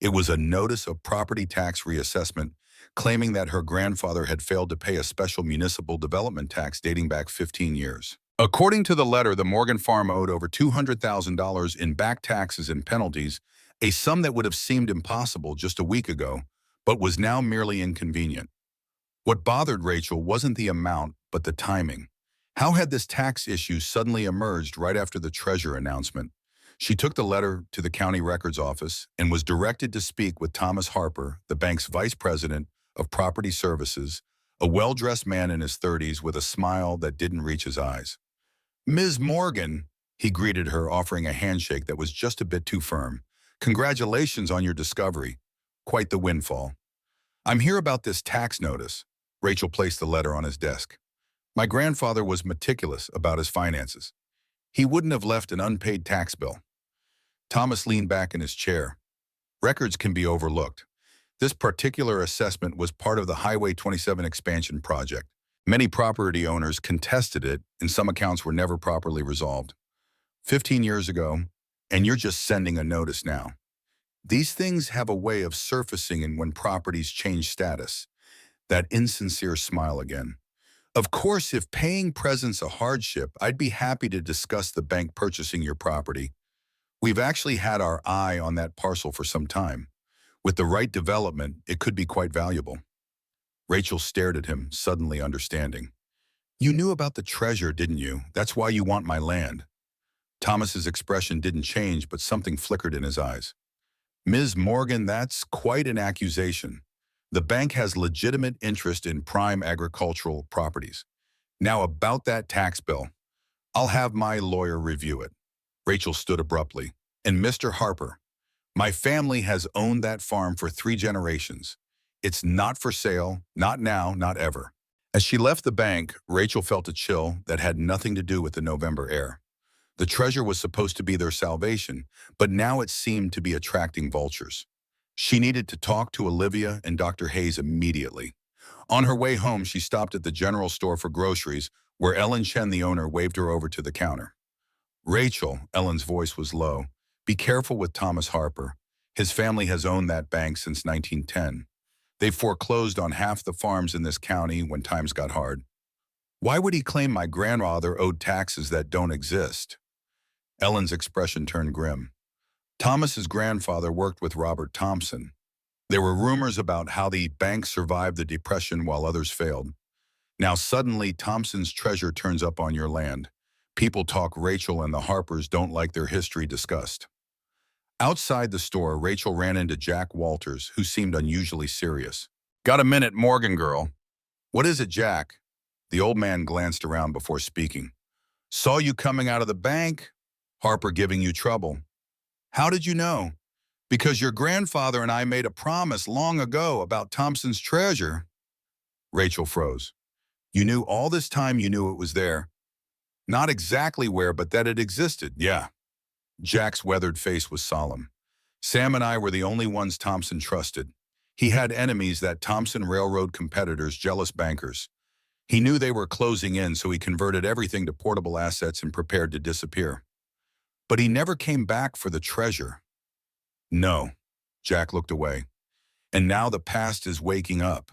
It was a notice of property tax reassessment, claiming that her grandfather had failed to pay a special municipal development tax dating back 15 years. According to the letter, the Morgan farm owed over $200,000 in back taxes and penalties, a sum that would have seemed impossible just a week ago, but was now merely inconvenient. What bothered Rachel wasn't the amount, but the timing. How had this tax issue suddenly emerged right after the treasure announcement? She took the letter to the county records office and was directed to speak with Thomas Harper, the bank's vice president of property services, a well-dressed man in his 30s with a smile that didn't reach his eyes. "Ms. Morgan," he greeted her, offering a handshake that was just a bit too firm. "Congratulations on your discovery. Quite the windfall. I'm here about this tax notice." Rachel placed the letter on his desk. "My grandfather was meticulous about his finances. He wouldn't have left an unpaid tax bill." Thomas leaned back in his chair. "Records can be overlooked. This particular assessment was part of the Highway 27 expansion project. Many property owners contested it, and some accounts were never properly resolved. 15 years ago, and you're just sending a notice now. These things have a way of surfacing and when properties change status." That insincere smile again. "Of course, if paying present's a hardship, I'd be happy to discuss the bank purchasing your property. We've actually had our eye on that parcel for some time. With the right development, it could be quite valuable." Rachel stared at him, suddenly understanding. "You knew about the treasure, didn't you? That's why you want my land." Thomas's expression didn't change, but something flickered in his eyes. "Ms. Morgan, that's quite an accusation. The bank has legitimate interest in prime agricultural properties. Now about that tax bill. I'll have my lawyer review it." Rachel stood abruptly. "And Mr. Harper, my family has owned that farm for 3 generations. It's not for sale, not now, not ever." As she left the bank, Rachel felt a chill that had nothing to do with the November air. The treasure was supposed to be their salvation, but now it seemed to be attracting vultures. She needed to talk to Olivia and Dr. Hayes immediately. On her way home, she stopped at the general store for groceries, where Ellen Chen, the owner, waved her over to the counter. "Rachel," Ellen's voice was low, "be careful with Thomas Harper. His family has owned that bank since 1910. They foreclosed on half the farms in this county when times got hard. Why would he claim my grandfather owed taxes that don't exist? Ellen's expression turned grim. Thomas's grandfather worked with Robert Thompson. There were rumors about how the bank survived the Depression while others failed. Now suddenly Thompson's treasure turns up on your land. People talk Rachel and the Harpers don't like their history discussed. Outside the store, Rachel ran into Jack Walters, who seemed unusually serious. Got a minute, Morgan girl? What is it, Jack? The old man glanced around before speaking. Saw you coming out of the bank. Harper giving you trouble. How did you know? Because your grandfather and I made a promise long ago about Thompson's treasure. Rachel froze. You knew all this time you knew it was there. Not exactly where, but that it existed, yeah. Jack's weathered face was solemn. Sam and I were the only ones Thompson trusted. He had enemies, that Thompson Railroad competitors, jealous bankers. He knew they were closing in, so he converted everything to portable assets and prepared to disappear. But he never came back for the treasure. No. Jack looked away. And now the past is waking up.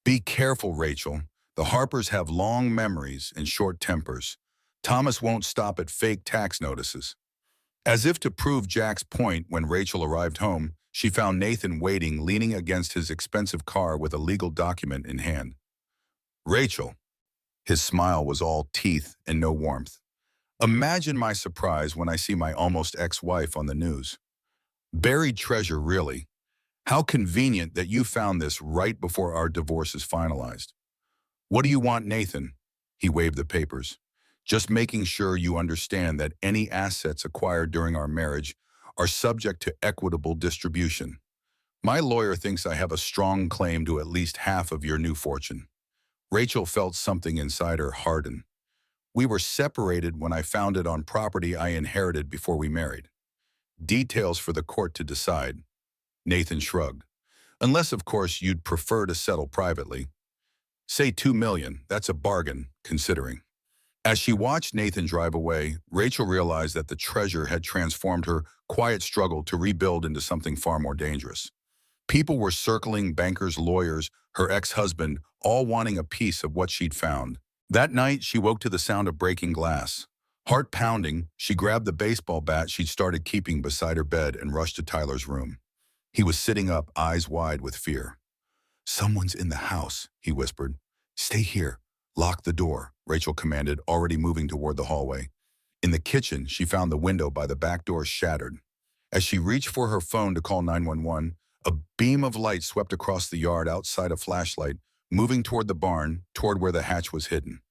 Be careful, Rachel. The Harpers have long memories and short tempers. Thomas won't stop at fake tax notices. As if to prove Jack's point, when Rachel arrived home, she found Nathan waiting, leaning against his expensive car with a legal document in hand. Rachel. His smile was all teeth and no warmth. Imagine my surprise when I see my almost ex-wife on the news. Buried treasure, really. How convenient that you found this right before our divorce is finalized. What do you want, Nathan? He waved the papers. Just making sure you understand that any assets acquired during our marriage are subject to equitable distribution. My lawyer thinks I have a strong claim to at least half of your new fortune. Rachel felt something inside her harden. We were separated when I found it on property I inherited before we married. Details for the court to decide. Nathan shrugged. Unless, of course, you'd prefer to settle privately. Say $2 million, that's a bargain, considering. As she watched Nathan drive away, Rachel realized that the treasure had transformed her quiet struggle to rebuild into something far more dangerous. People were circling, bankers, lawyers, her ex-husband, all wanting a piece of what she'd found. That night, she woke to the sound of breaking glass. Heart pounding, she grabbed the baseball bat she'd started keeping beside her bed and rushed to Tyler's room. He was sitting up, eyes wide with fear. Someone's in the house, he whispered. Stay here. Lock the door, Rachel commanded, already moving toward the hallway. In the kitchen, she found the window by the back door shattered. As she reached for her phone to call 911, a beam of light swept across the yard outside a flashlight, moving toward the barn, toward where the hatch was hidden.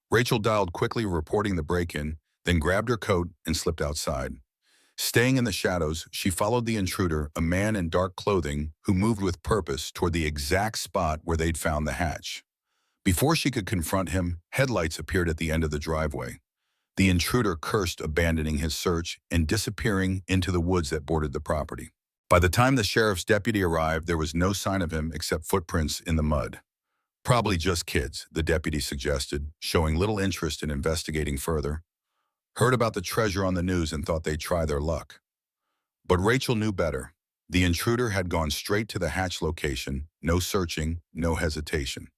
Rachel dialed quickly, reporting the break-in, then grabbed her coat and slipped outside. Staying in the shadows, she followed the intruder, a man in dark clothing who moved with purpose toward the exact spot where they'd found the hatch. Before she could confront him, headlights appeared at the end of the driveway. The intruder cursed, abandoning his search and disappearing into the woods that bordered the property. By the time the sheriff's deputy arrived, there was no sign of him except footprints in the mud. Probably just kids, the deputy suggested, showing little interest in investigating further. Heard about the treasure on the news and thought they'd try their luck. But Rachel knew better. The intruder had gone straight to the hatch location, no searching, no hesitation.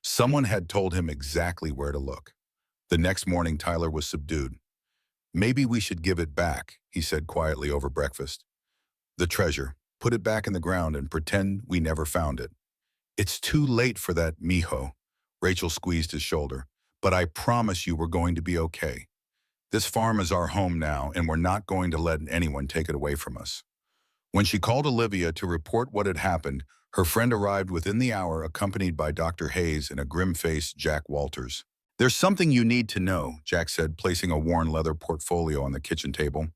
Someone had told him exactly where to look. The next morning, Tyler was subdued. Maybe we should give it back, he said quietly over breakfast. The treasure, put it back in the ground and pretend we never found it. It's too late for that, mijo. Rachel squeezed his shoulder. But I promise you we're going to be okay. This farm is our home now, and we're not going to let anyone take it away from us. When she called Olivia to report what had happened, her friend arrived within the hour, accompanied by Dr. Hayes and a grim-faced Jack Walters. There's something you need to know, Jack said, placing a worn leather portfolio on the kitchen table.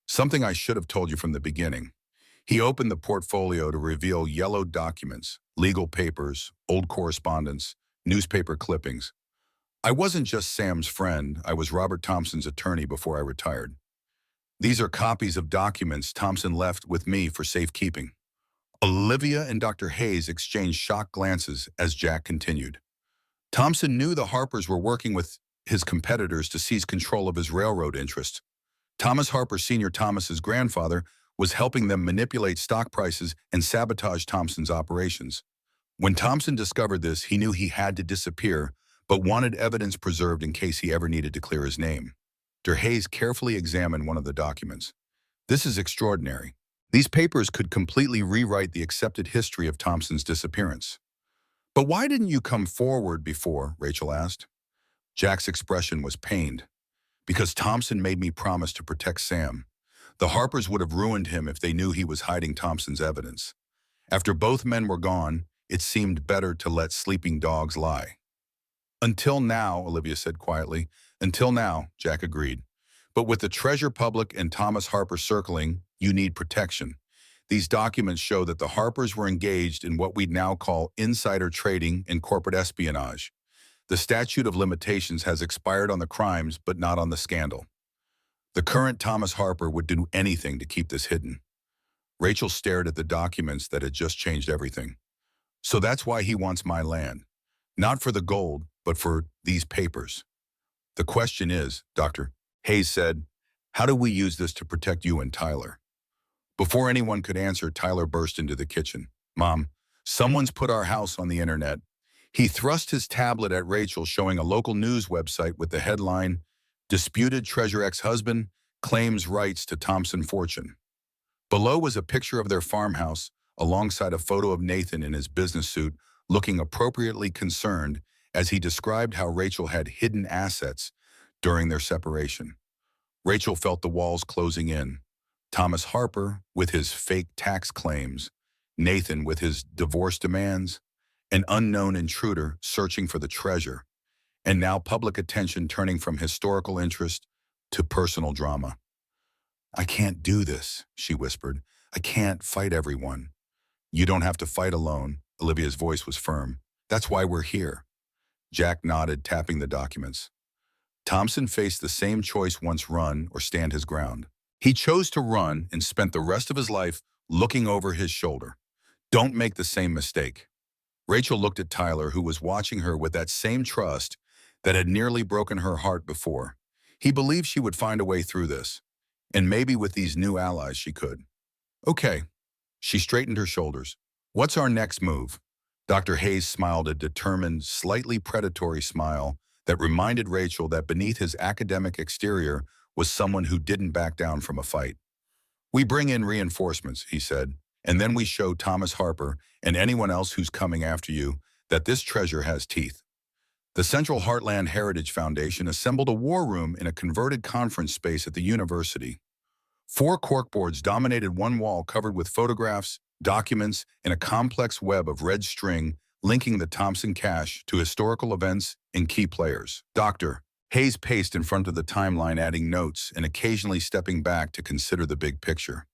Something I should have told you from the beginning. He opened the portfolio to reveal yellowed documents, legal papers, old correspondence, newspaper clippings. I wasn't just Sam's friend, I was Robert Thompson's attorney before I retired. These are copies of documents Thompson left with me for safekeeping. Olivia and Dr. Hayes exchanged shocked glances as Jack continued. Thompson knew the Harpers were working with his competitors to seize control of his railroad interests. Thomas Harper Sr., Thomas's grandfather, was helping them manipulate stock prices and sabotage Thompson's operations. When Thompson discovered this, he knew he had to disappear, but wanted evidence preserved in case he ever needed to clear his name. Dr. Hayes carefully examined one of the documents. This is extraordinary. These papers could completely rewrite the accepted history of Thompson's disappearance. But why didn't you come forward before? Rachel asked. Jack's expression was pained. Because Thompson made me promise to protect Sam. The Harpers would have ruined him if they knew he was hiding Thompson's evidence. After both men were gone, it seemed better to let sleeping dogs lie. Until now, Olivia said quietly. Until now, Jack agreed. But with the treasure public and Thomas Harper circling, you need protection. These documents show that the Harpers were engaged in what we'd now call insider trading and corporate espionage. The statute of limitations has expired on the crimes, but not on the scandal. The current Thomas Harper would do anything to keep this hidden. Rachel stared at the documents that had just changed everything. So that's why he wants my land. Not for the gold, but for these papers. The question is, Dr. Hayes said, how do we use this to protect you and Tyler? Before anyone could answer, Tyler burst into the kitchen. Mom, someone's put our house on the internet. He thrust his tablet at Rachel, showing a local news website with the headline, Disputed Treasure Ex-Husband Claims Rights to Thompson Fortune. Below was a picture of their farmhouse, alongside a photo of Nathan in his business suit, looking appropriately concerned as he described how Rachel had hidden assets during their separation. Rachel felt the walls closing in. Thomas Harper with his fake tax claims, Nathan with his divorce demands, an unknown intruder searching for the treasure, and now public attention turning from historical interest to personal drama. I can't do this, she whispered. I can't fight everyone. You don't have to fight alone. Olivia's voice was firm. That's why we're here. Jack nodded, tapping the documents. Thompson faced the same choice: once run or stand his ground. He chose to run and spent the rest of his life looking over his shoulder. Don't make the same mistake. Rachel looked at Tyler, who was watching her with that same trust that had nearly broken her heart before. He believed she would find a way through this, and maybe with these new allies she could. Okay. She straightened her shoulders. What's our next move? Dr. Hayes smiled, a determined, slightly predatory smile that reminded Rachel that beneath his academic exterior was someone who didn't back down from a fight. We bring in reinforcements, he said, and then we show Thomas Harper and anyone else who's coming after you that this treasure has teeth. The Central Heartland Heritage Foundation assembled a war room in a converted conference space at the university. 4 corkboards dominated one wall covered with photographs, documents, and a complex web of red string linking the Thompson cache to historical events and key players. Dr. Hayes paced in front of the timeline, adding notes and occasionally stepping back to consider the big picture.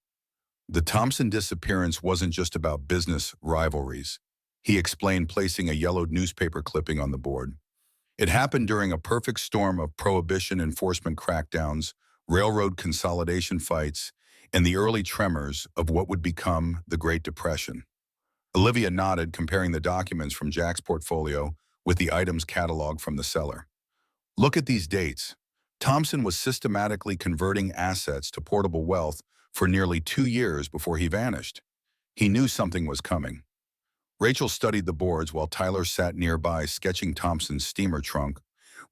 The Thompson disappearance wasn't just about business rivalries, he explained, placing a yellowed newspaper clipping on the board. It happened during a perfect storm of prohibition enforcement crackdowns, railroad consolidation fights, and the early tremors of what would become the Great Depression. Olivia nodded, comparing the documents from Jack's portfolio with the items cataloged from the cellar. Look at these dates. Thompson was systematically converting assets to portable wealth for nearly 2 years before he vanished. He knew something was coming. Rachel studied the boards while Tyler sat nearby, sketching Thompson's steamer trunk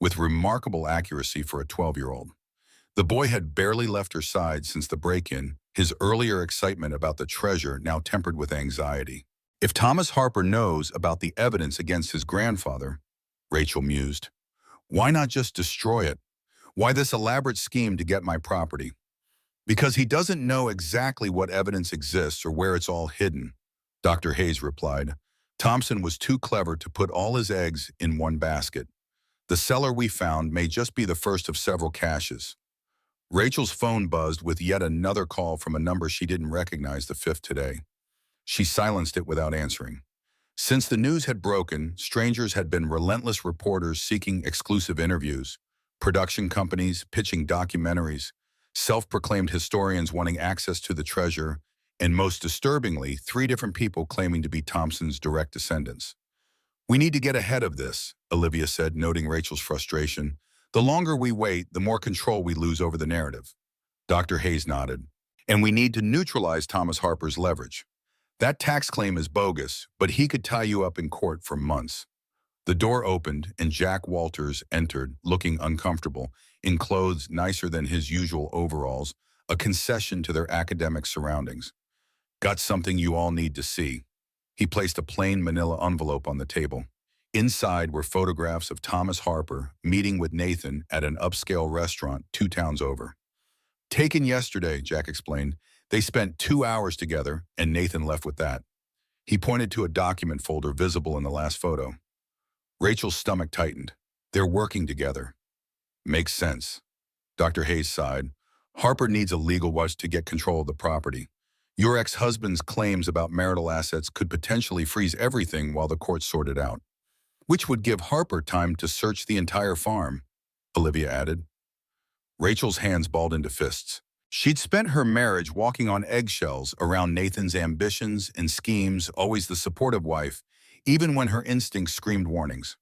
with remarkable accuracy for a 12-year-old. The boy had barely left her side since the break-in, his earlier excitement about the treasure now tempered with anxiety. If Thomas Harper knows about the evidence against his grandfather, Rachel mused, why not just destroy it? Why this elaborate scheme to get my property? Because he doesn't know exactly what evidence exists or where it's all hidden, Dr. Hayes replied. Thompson was too clever to put all his eggs in one basket. The cellar we found may just be the first of several caches. Rachel's phone buzzed with yet another call from a number she didn't recognize, the 5th today. She silenced it without answering. Since the news had broken, strangers had been relentless reporters seeking exclusive interviews, production companies pitching documentaries, self-proclaimed historians wanting access to the treasure, and most disturbingly, 3 different people claiming to be Thompson's direct descendants. We need to get ahead of this, Olivia said, noting Rachel's frustration. The longer we wait, the more control we lose over the narrative. Dr. Hayes nodded. And we need to neutralize Thomas Harper's leverage. That tax claim is bogus, but he could tie you up in court for months. The door opened and Jack Walters entered, looking uncomfortable, in clothes nicer than his usual overalls, a concession to their academic surroundings. Got something you all need to see. He placed a plain manila envelope on the table. Inside were photographs of Thomas Harper meeting with Nathan at an upscale restaurant 2 towns over. Taken yesterday, Jack explained. They spent 2 hours together, and Nathan left with that. He pointed to a document folder visible in the last photo. Rachel's stomach tightened. They're working together. Makes sense. Dr. Hayes sighed. Harper needs a legal watch to get control of the property. Your ex-husband's claims about marital assets could potentially freeze everything while the courts sort it out, which would give Harper time to search the entire farm, Olivia added. Rachel's hands balled into fists. She'd spent her marriage walking on eggshells around Nathan's ambitions and schemes, always the supportive wife, even when her instincts screamed warnings.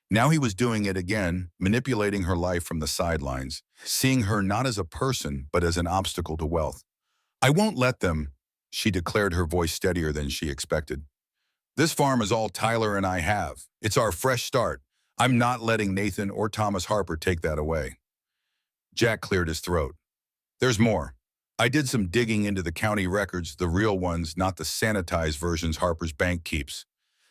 Now he was doing it again, manipulating her life from the sidelines, seeing her not as a person, but as an obstacle to wealth. I won't let them, she declared, her voice steadier than she expected. This farm is all Tyler and I have. It's our fresh start. I'm not letting Nathan or Thomas Harper take that away. Jack cleared his throat. There's more. I did some digging into the county records, the real ones, not the sanitized versions Harper's bank keeps.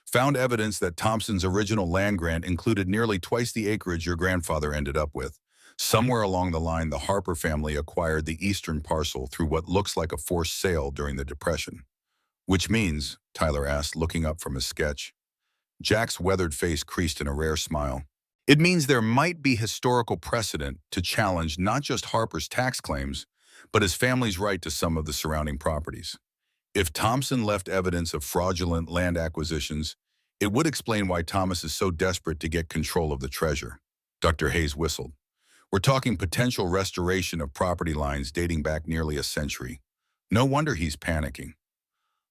Found evidence that Thompson's original land grant included nearly twice the acreage your grandfather ended up with. Somewhere along the line, the Harper family acquired the eastern parcel through what looks like a forced sale during the Depression. Which means, Tyler asked, looking up from his sketch. Jack's weathered face creased in a rare smile. It means there might be historical precedent to challenge not just Harper's tax claims, but his family's right to some of the surrounding properties. If Thompson left evidence of fraudulent land acquisitions, it would explain why Thomas is so desperate to get control of the treasure. Dr. Hayes whistled. We're talking potential restoration of property lines dating back nearly a century. No wonder he's panicking.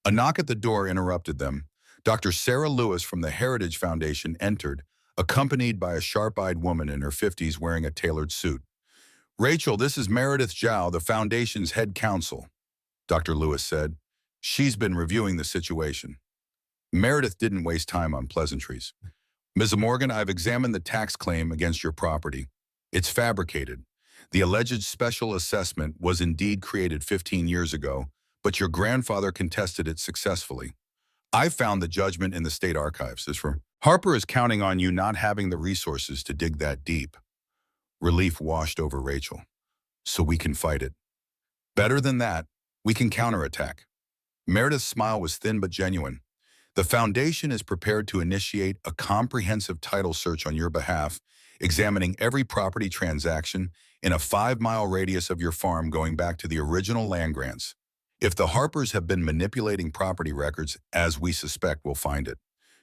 A knock at the door interrupted them. Dr. Sarah Lewis from the Heritage Foundation entered, accompanied by a sharp-eyed woman in her 50s wearing a tailored suit. Rachel, this is Meredith Zhao, the Foundation's head counsel, Dr. Lewis said. She's been reviewing the situation. Meredith didn't waste time on pleasantries. Ms. Morgan, I've examined the tax claim against your property. It's fabricated. The alleged special assessment was indeed created 15 years ago, but your grandfather contested it successfully. I found the judgment in the state archives. Harper is counting on you not having the resources to dig that deep. Relief washed over Rachel. So we can fight it. Better than that, we can counterattack. Meredith's smile was thin but genuine. The Foundation is prepared to initiate a comprehensive title search on your behalf, examining every property transaction in a 5-mile radius of your farm going back to the original land grants. If the Harpers have been manipulating property records, as we suspect, we'll find it.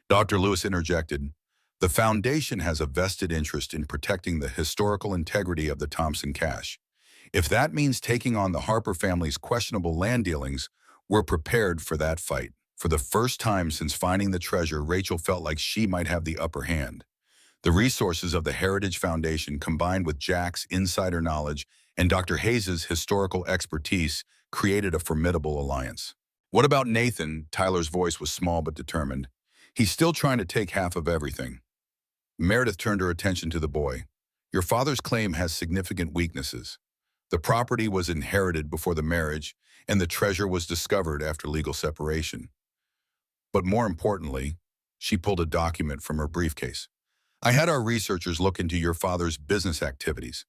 Dr. Lewis interjected, the Foundation has a vested interest in protecting the historical integrity of the Thompson cache. If that means taking on the Harper family's questionable land dealings, we're prepared for that fight. For the first time since finding the treasure, Rachel felt like she might have the upper hand. The resources of the Heritage Foundation, combined with Jack's insider knowledge and Dr. Hayes's historical expertise, created a formidable alliance. What about Nathan? Tyler's voice was small but determined. He's still trying to take half of everything. Meredith turned her attention to the boy. Your father's claim has significant weaknesses. The property was inherited before the marriage, and the treasure was discovered after legal separation. But more importantly, she pulled a document from her briefcase. I had our researchers look into your father's business activities.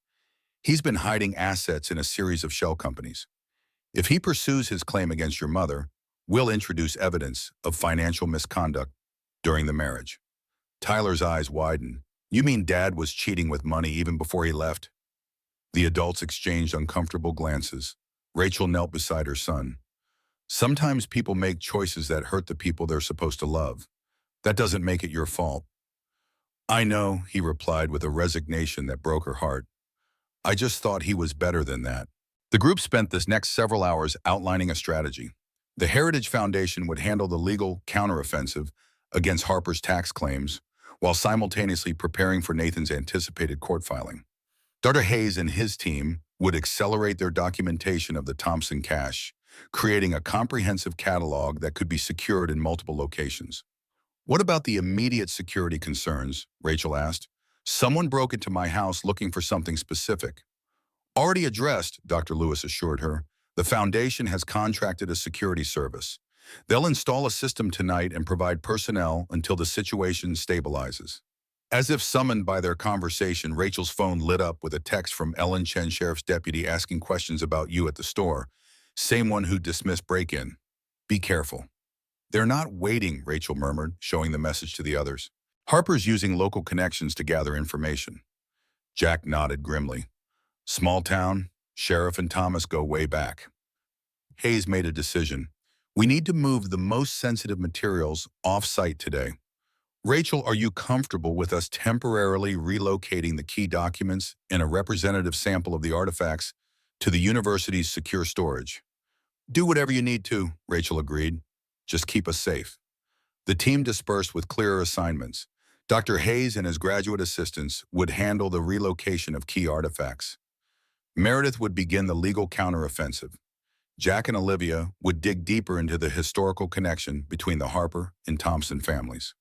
He's been hiding assets in a series of shell companies. If he pursues his claim against your mother, we'll introduce evidence of financial misconduct during the marriage. Tyler's eyes widened. You mean Dad was cheating with money even before he left? The adults exchanged uncomfortable glances. Rachel knelt beside her son. Sometimes people make choices that hurt the people they're supposed to love. That doesn't make it your fault. I know, he replied with a resignation that broke her heart. I just thought he was better than that. The group spent this next several hours outlining a strategy. The Heritage Foundation would handle the legal counteroffensive against Harper's tax claims, while simultaneously preparing for Nathan's anticipated court filing. Dr. Hayes and his team would accelerate their documentation of the Thompson cache, creating a comprehensive catalog that could be secured in multiple locations. "What about the immediate security concerns?" Rachel asked. "Someone broke into my house looking for something specific." "Already addressed," Dr. Lewis assured her. "The foundation has contracted a security service. They'll install a system tonight and provide personnel until the situation stabilizes." As if summoned by their conversation, Rachel's phone lit up with a text from Ellen Chen, sheriff's deputy, asking questions about you at the store. Same one who dismissed break-in. "Be careful." "They're not waiting," Rachel murmured, showing the message to the others. "Harper's using local connections to gather information." Jack nodded grimly. "Small town, Sheriff and Thomas go way back." Hayes made a decision. "We need to move the most sensitive materials off-site today. Rachel, are you comfortable with us temporarily relocating the key documents and a representative sample of the artifacts to the university's secure storage?" "Do whatever you need to," Rachel agreed. "Just keep us safe." The team dispersed with clearer assignments. Dr. Hayes and his graduate assistants would handle the relocation of key artifacts. Meredith would begin the legal counteroffensive. Jack and Olivia would dig deeper into the historical connection between the Harper and Thompson families.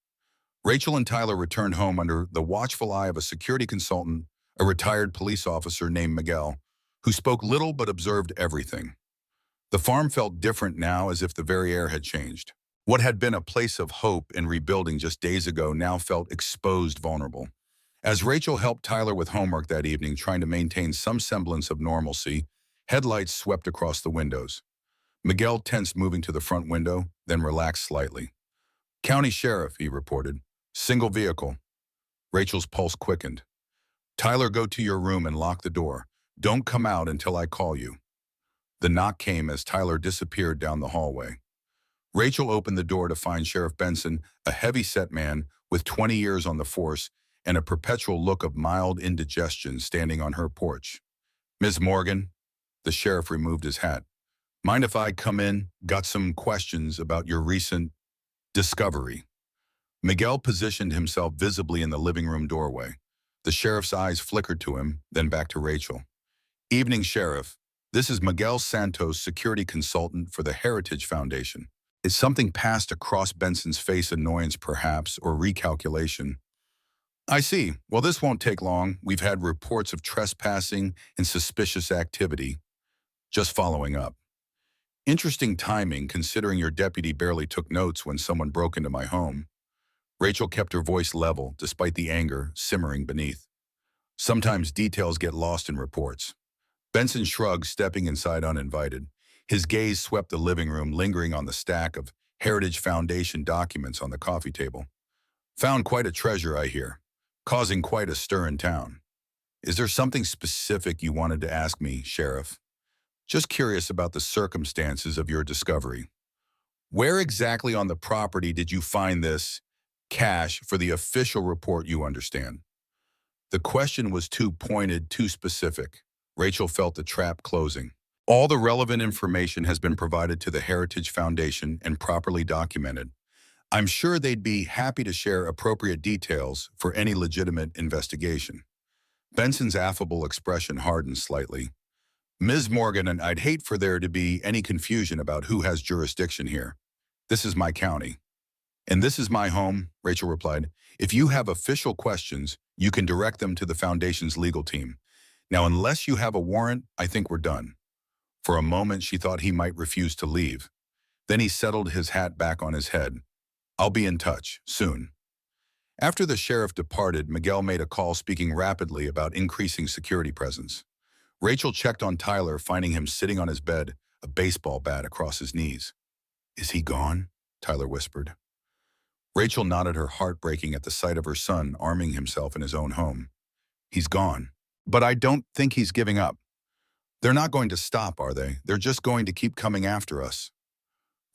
Rachel and Tyler returned home under the watchful eye of a security consultant, a retired police officer named Miguel, who spoke little but observed everything. The farm felt different now, as if the very air had changed. What had been a place of hope and rebuilding just days ago now felt exposed, vulnerable. As Rachel helped Tyler with homework that evening, trying to maintain some semblance of normalcy, headlights swept across the windows. Miguel tensed, moving to the front window, then relaxed slightly. "County Sheriff," he reported. "Single vehicle." Rachel's pulse quickened. "Tyler, go to your room and lock the door. Don't come out until I call you." The knock came as Tyler disappeared down the hallway. Rachel opened the door to find Sheriff Benson, a heavy-set man with 20 years on the force and a perpetual look of mild indigestion, standing on her porch. "Ms. Morgan," the sheriff removed his hat. "Mind if I come in? Got some questions about your recent discovery." Miguel positioned himself visibly in the living room doorway. The sheriff's eyes flickered to him, then back to Rachel. "Evening, Sheriff. This is Miguel Santos, security consultant for the Heritage Foundation." Is something passed across Benson's face, annoyance perhaps, or recalculation? "I see. Well, this won't take long. We've had reports of trespassing and suspicious activity. Just following up." "Interesting timing, considering your deputy barely took notes when someone broke into my home." Rachel kept her voice level, despite the anger simmering beneath. "Sometimes details get lost in reports." Benson shrugged, stepping inside uninvited. His gaze swept the living room, lingering on the stack of Heritage Foundation documents on the coffee table. "Found quite a treasure, I hear. Causing quite a stir in town. Is there something specific you wanted to ask me, Sheriff?" "Just curious about the circumstances of your discovery." "Where exactly on the property did you find this cash for the official report, you understand?" The question was too pointed, too specific. Rachel felt the trap closing. "All the relevant information has been provided to the Heritage Foundation and properly documented. I'm sure they'd be happy to share appropriate details for any legitimate investigation." Benson's affable expression hardened slightly. "Ms. Morgan, and I'd hate for there to be any confusion about who has jurisdiction here. This is my county." "And this is my home," Rachel replied. "If you have official questions, you can direct them to the Foundation's legal team. Now, unless you have a warrant, I think we're done." For a moment, she thought he might refuse to leave. Then he settled his hat back on his head. "I'll be in touch, soon." After the sheriff departed, Miguel made a call, speaking rapidly about increasing security presence. Rachel checked on Tyler, finding him sitting on his bed, a baseball bat across his knees. "Is he gone?" Tyler whispered. Rachel nodded, her heart breaking at the sight of her son arming himself in his own home. "He's gone. But I don't think he's giving up. They're not going to stop, are they? They're just going to keep coming after us."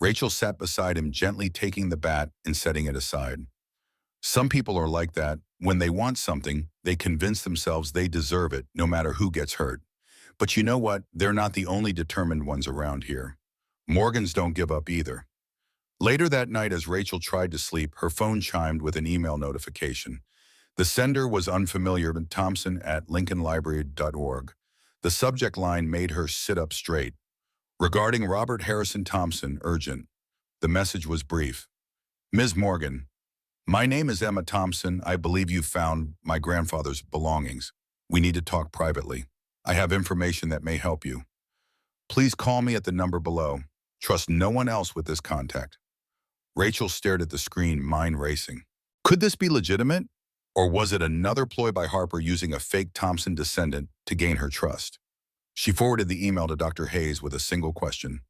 Rachel sat beside him, gently taking the bat and setting it aside. "Some people are like that. When they want something, they convince themselves they deserve it, no matter who gets hurt. But you know what? They're not the only determined ones around here. Morgans don't give up either." Later that night, as Rachel tried to sleep, her phone chimed with an email notification. The sender was unfamiliar, but Thompson at lincolnlibrary.org. The subject line made her sit up straight. Regarding Robert Harrison Thompson, urgent. The message was brief. Ms. Morgan, my name is Emma Thompson. I believe you found my grandfather's belongings. We need to talk privately. I have information that may help you. Please call me at the number below. Trust no one else with this contact. Rachel stared at the screen, mind racing. Could this be legitimate? Or was it another ploy by Harper using a fake Thompson descendant to gain her trust? She forwarded the email to Dr. Hayes with a single question.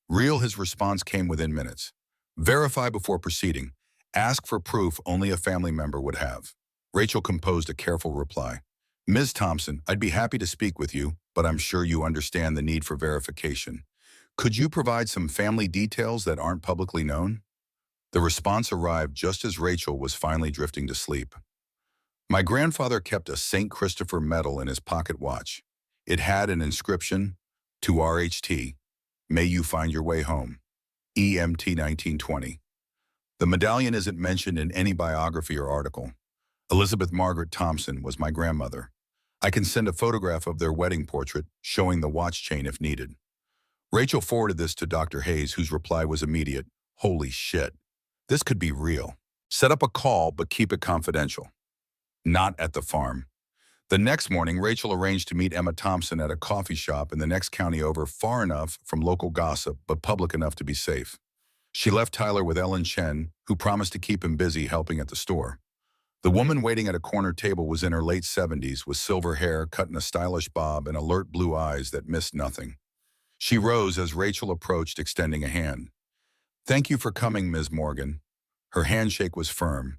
His response came within minutes. Verify before proceeding. Ask for proof only a family member would have. Rachel composed a careful reply. Ms. Thompson, I'd be happy to speak with you, but I'm sure you understand the need for verification. Could you provide some family details that aren't publicly known? The response arrived just as Rachel was finally drifting to sleep. My grandfather kept a St. Christopher medal in his pocket watch. It had an inscription, to RHT, may you find your way home, EMT 1920. The medallion isn't mentioned in any biography or article. Elizabeth Margaret Thompson was my grandmother. I can send a photograph of their wedding portrait showing the watch chain if needed. Rachel forwarded this to Dr. Hayes, whose reply was immediate. Holy shit. This could be real. Set up a call, but keep it confidential. Not at the farm. The next morning, Rachel arranged to meet Emma Thompson at a coffee shop in the next county over, far enough from local gossip, but public enough to be safe. She left Tyler with Ellen Chen, who promised to keep him busy helping at the store. The woman waiting at a corner table was in her late 70s with silver hair cut in a stylish bob and alert blue eyes that missed nothing. She rose as Rachel approached, extending a hand. Thank you for coming, Ms. Morgan. Her handshake was firm,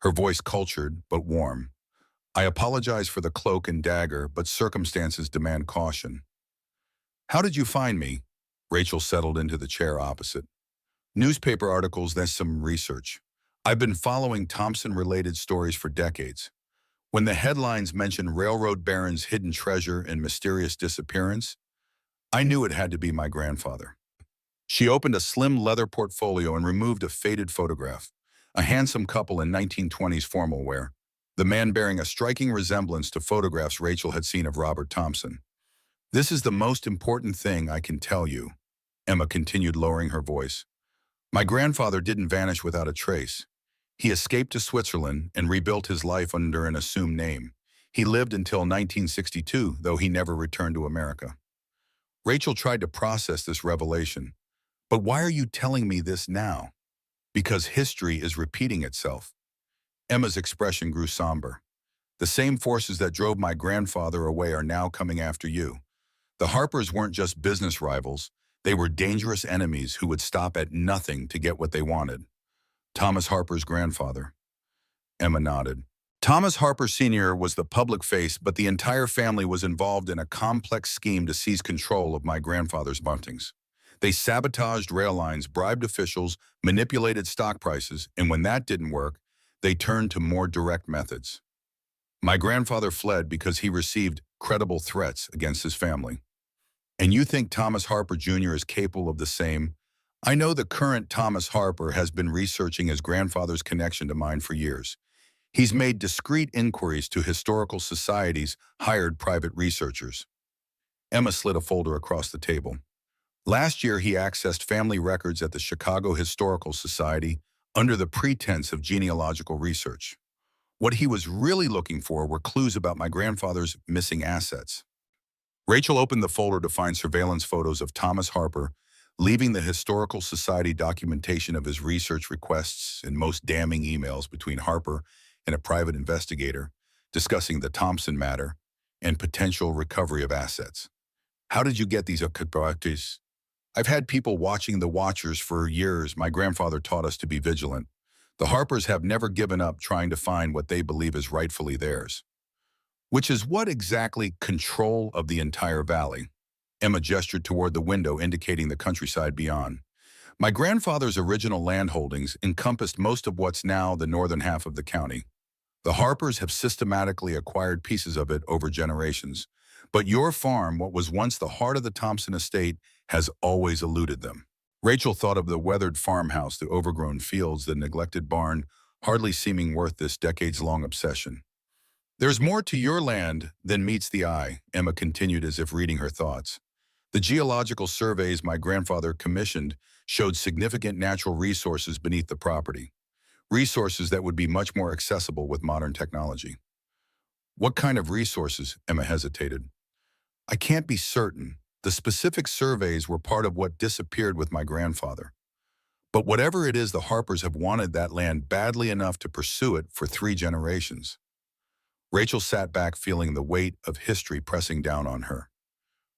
her voice cultured but warm. I apologize for the cloak and dagger, but circumstances demand caution. How did you find me? Rachel settled into the chair opposite. Newspaper articles, then some research. I've been following Thompson-related stories for decades. When the headlines mentioned railroad barons' hidden treasure and mysterious disappearance, I knew it had to be my grandfather. She opened a slim leather portfolio and removed a faded photograph, a handsome couple in 1920s formal wear, the man bearing a striking resemblance to photographs Rachel had seen of Robert Thompson. This is the most important thing I can tell you, Emma continued, lowering her voice. My grandfather didn't vanish without a trace. He escaped to Switzerland and rebuilt his life under an assumed name. He lived until 1962, though he never returned to America. Rachel tried to process this revelation. But why are you telling me this now? Because history is repeating itself. Emma's expression grew somber. The same forces that drove my grandfather away are now coming after you. The Harpers weren't just business rivals. They were dangerous enemies who would stop at nothing to get what they wanted. Thomas Harper's grandfather. Emma nodded. Thomas Harper Sr. was the public face, but the entire family was involved in a complex scheme to seize control of my grandfather's buntings. They sabotaged rail lines, bribed officials, manipulated stock prices, and when that didn't work, they turned to more direct methods. My grandfather fled because he received credible threats against his family. And you think Thomas Harper Jr. is capable of the same? I know the current Thomas Harper has been researching his grandfather's connection to mine for years. He's made discreet inquiries to historical societies, hired private researchers. Emma slid a folder across the table. Last year, he accessed family records at the Chicago Historical Society under the pretense of genealogical research. What he was really looking for were clues about my grandfather's missing assets. Rachel opened the folder to find surveillance photos of Thomas Harper, leaving the Historical Society documentation of his research requests and most damning emails between Harper and a private investigator discussing the Thompson matter and potential recovery of assets. How did you get these opportunities? I've had people watching the Watchers for years. My grandfather taught us to be vigilant. The Harpers have never given up trying to find what they believe is rightfully theirs. Which is what exactly? Control of the entire valley. Emma gestured toward the window, indicating the countryside beyond. My grandfather's original land holdings encompassed most of what's now the northern half of the county. The Harpers have systematically acquired pieces of it over generations. But your farm, what was once the heart of the Thompson estate, has always eluded them. Rachel thought of the weathered farmhouse, the overgrown fields, the neglected barn, hardly seeming worth this decades-long obsession. There's more to your land than meets the eye, Emma continued as if reading her thoughts. The geological surveys my grandfather commissioned showed significant natural resources beneath the property, resources that would be much more accessible with modern technology. What kind of resources? Emma hesitated. I can't be certain. The specific surveys were part of what disappeared with my grandfather. But whatever it is, the Harpers have wanted that land badly enough to pursue it for 3 generations. Rachel sat back feeling the weight of history pressing down on her.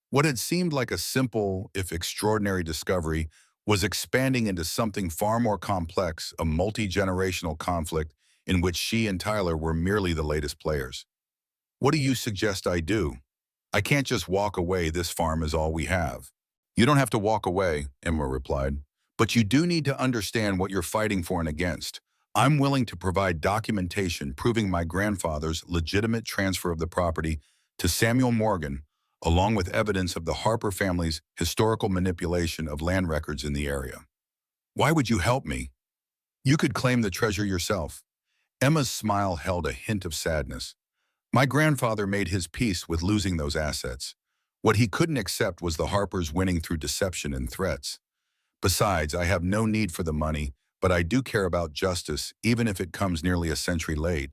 What had seemed like a simple, if extraordinary discovery was expanding into something far more complex, a multi-generational conflict in which she and Tyler were merely the latest players. What do you suggest I do? I can't just walk away. This farm is all we have. You don't have to walk away, Emma replied, but you do need to understand what you're fighting for and against. I'm willing to provide documentation proving my grandfather's legitimate transfer of the property to Samuel Morgan, along with evidence of the Harper family's historical manipulation of land records in the area. Why would you help me? You could claim the treasure yourself. Emma's smile held a hint of sadness. My grandfather made his peace with losing those assets. What he couldn't accept was the Harpers winning through deception and threats. Besides, I have no need for the money, but I do care about justice, even if it comes nearly a century late.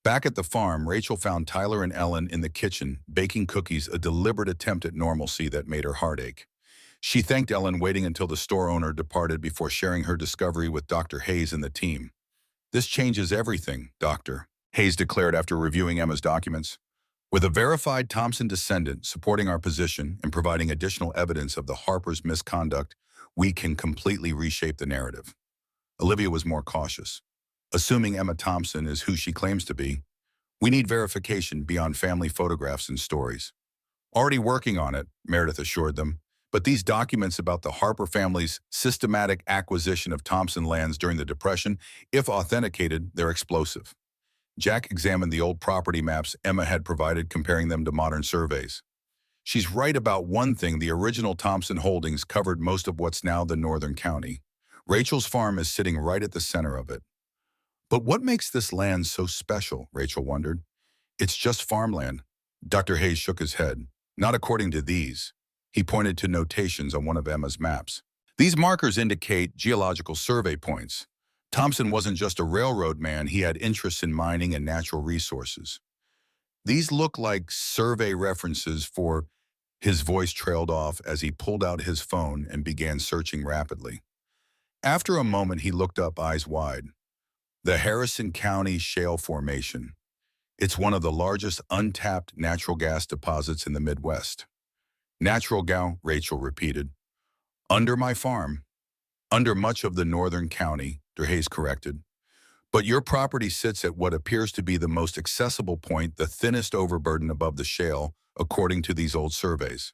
Back at the farm, Rachel found Tyler and Ellen in the kitchen, baking cookies, a deliberate attempt at normalcy that made her heart ache. She thanked Ellen, waiting until the store owner departed before sharing her discovery with Dr. Hayes and the team. This changes everything, Doctor, Hayes declared after reviewing Emma's documents. With a verified Thompson descendant supporting our position and providing additional evidence of the Harper's misconduct, we can completely reshape the narrative. Olivia was more cautious. Assuming Emma Thompson is who she claims to be, we need verification beyond family photographs and stories. Already working on it, Meredith assured them, but these documents about the Harper family's systematic acquisition of Thompson lands during the Depression, if authenticated, they're explosive. Jack examined the old property maps Emma had provided, comparing them to modern surveys. She's right about one thing: the original Thompson holdings covered most of what's now the northern county. Rachel's farm is sitting right at the center of it. But what makes this land so special, Rachel wondered. It's just farmland. Dr. Hayes shook his head. Not according to these. He pointed to notations on one of Emma's maps. These markers indicate geological survey points. Thompson wasn't just a railroad man, he had interests in mining and natural resources. These look like survey references for... His voice trailed off as he pulled out his phone and began searching rapidly. After a moment, he looked up, eyes wide. The Harrison County Shale Formation. It's one of the largest untapped natural gas deposits in the Midwest. Natural gas, Rachel repeated. Under my farm. Under much of the northern county, Hayes corrected. But your property sits at what appears to be the most accessible point, the thinnest overburden above the shale, according to these old surveys.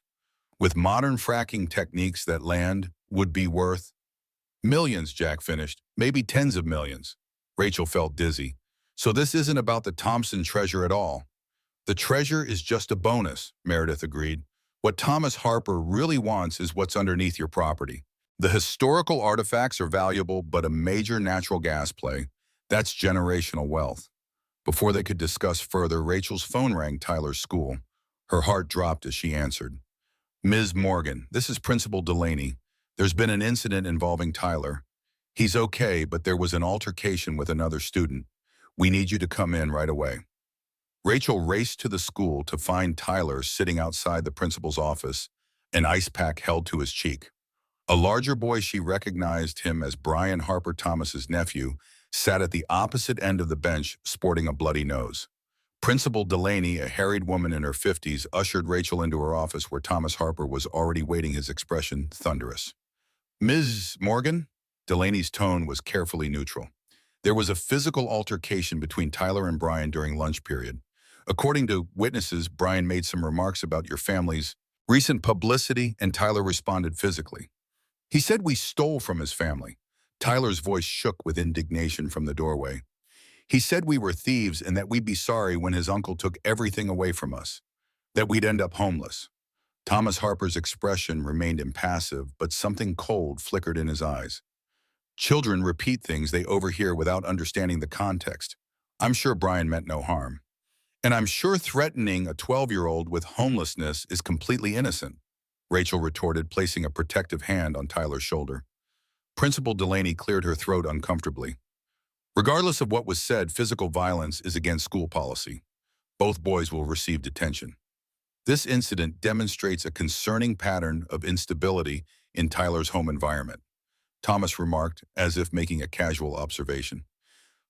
With modern fracking techniques, that land would be worth millions, Jack finished, maybe tens of millions. Rachel felt dizzy. So this isn't about the Thompson treasure at all. The treasure is just a bonus, Meredith agreed. What Thomas Harper really wants is what's underneath your property. The historical artifacts are valuable, but a major natural gas play, that's generational wealth. Before they could discuss further, Rachel's phone rang. Tyler's school. Her heart dropped as she answered. Ms. Morgan, this is Principal Delaney. There's been an incident involving Tyler. He's okay, but there was an altercation with another student. We need you to come in right away. Rachel raced to the school to find Tyler sitting outside the principal's office, an ice pack held to his cheek. A larger boy, she recognized him as Brian Harper Thomas's nephew, sat at the opposite end of the bench, sporting a bloody nose. Principal Delaney, a harried woman in her 50s, ushered Rachel into her office where Thomas Harper was already waiting, his expression thunderous. Ms. Morgan? Delaney's tone was carefully neutral. There was a physical altercation between Tyler and Brian during lunch period. According to witnesses, Brian made some remarks about your family's recent publicity, and Tyler responded physically. He said we stole from his family. Tyler's voice shook with indignation from the doorway. He said we were thieves and that we'd be sorry when his uncle took everything away from us, that we'd end up homeless. Thomas Harper's expression remained impassive, but something cold flickered in his eyes. Children repeat things they overhear without understanding the context. I'm sure Brian meant no harm. And I'm sure threatening a 12-year-old with homelessness is completely innocent. Rachel retorted, placing a protective hand on Tyler's shoulder. Principal Delaney cleared her throat uncomfortably. Regardless of what was said, physical violence is against school policy. Both boys will receive detention. This incident demonstrates a concerning pattern of instability in Tyler's home environment, Thomas remarked, as if making a casual observation.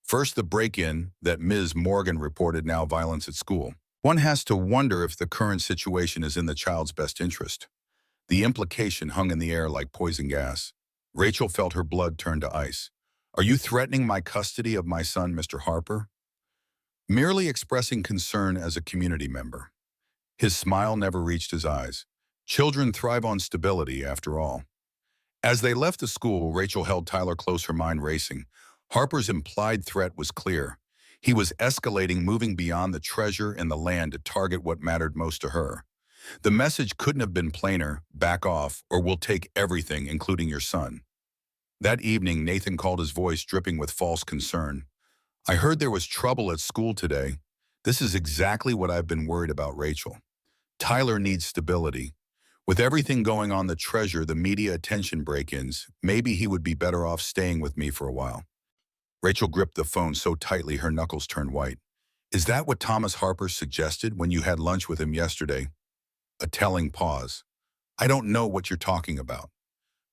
First, the break-in that Ms. Morgan reported, now violence at school. One has to wonder if the current situation is in the child's best interest. The implication hung in the air like poison gas. Rachel felt her blood turn to ice. Are you threatening my custody of my son, Mr. Harper? Merely expressing concern as a community member. His smile never reached his eyes. Children thrive on stability, after all. As they left the school, Rachel held Tyler close, her mind racing. Harper's implied threat was clear. He was escalating, moving beyond the treasure and the land to target what mattered most to her. The message couldn't have been plainer: back off, or we'll take everything, including your son. That evening, Nathan called, his voice dripping with false concern. I heard there was trouble at school today. This is exactly what I've been worried about, Rachel. Tyler needs stability. With everything going on, the treasure, the media attention, break-ins, maybe he would be better off staying with me for a while. Rachel gripped the phone so tightly her knuckles turned white. Is that what Thomas Harper suggested when you had lunch with him yesterday? A telling pause. I don't know what you're talking about.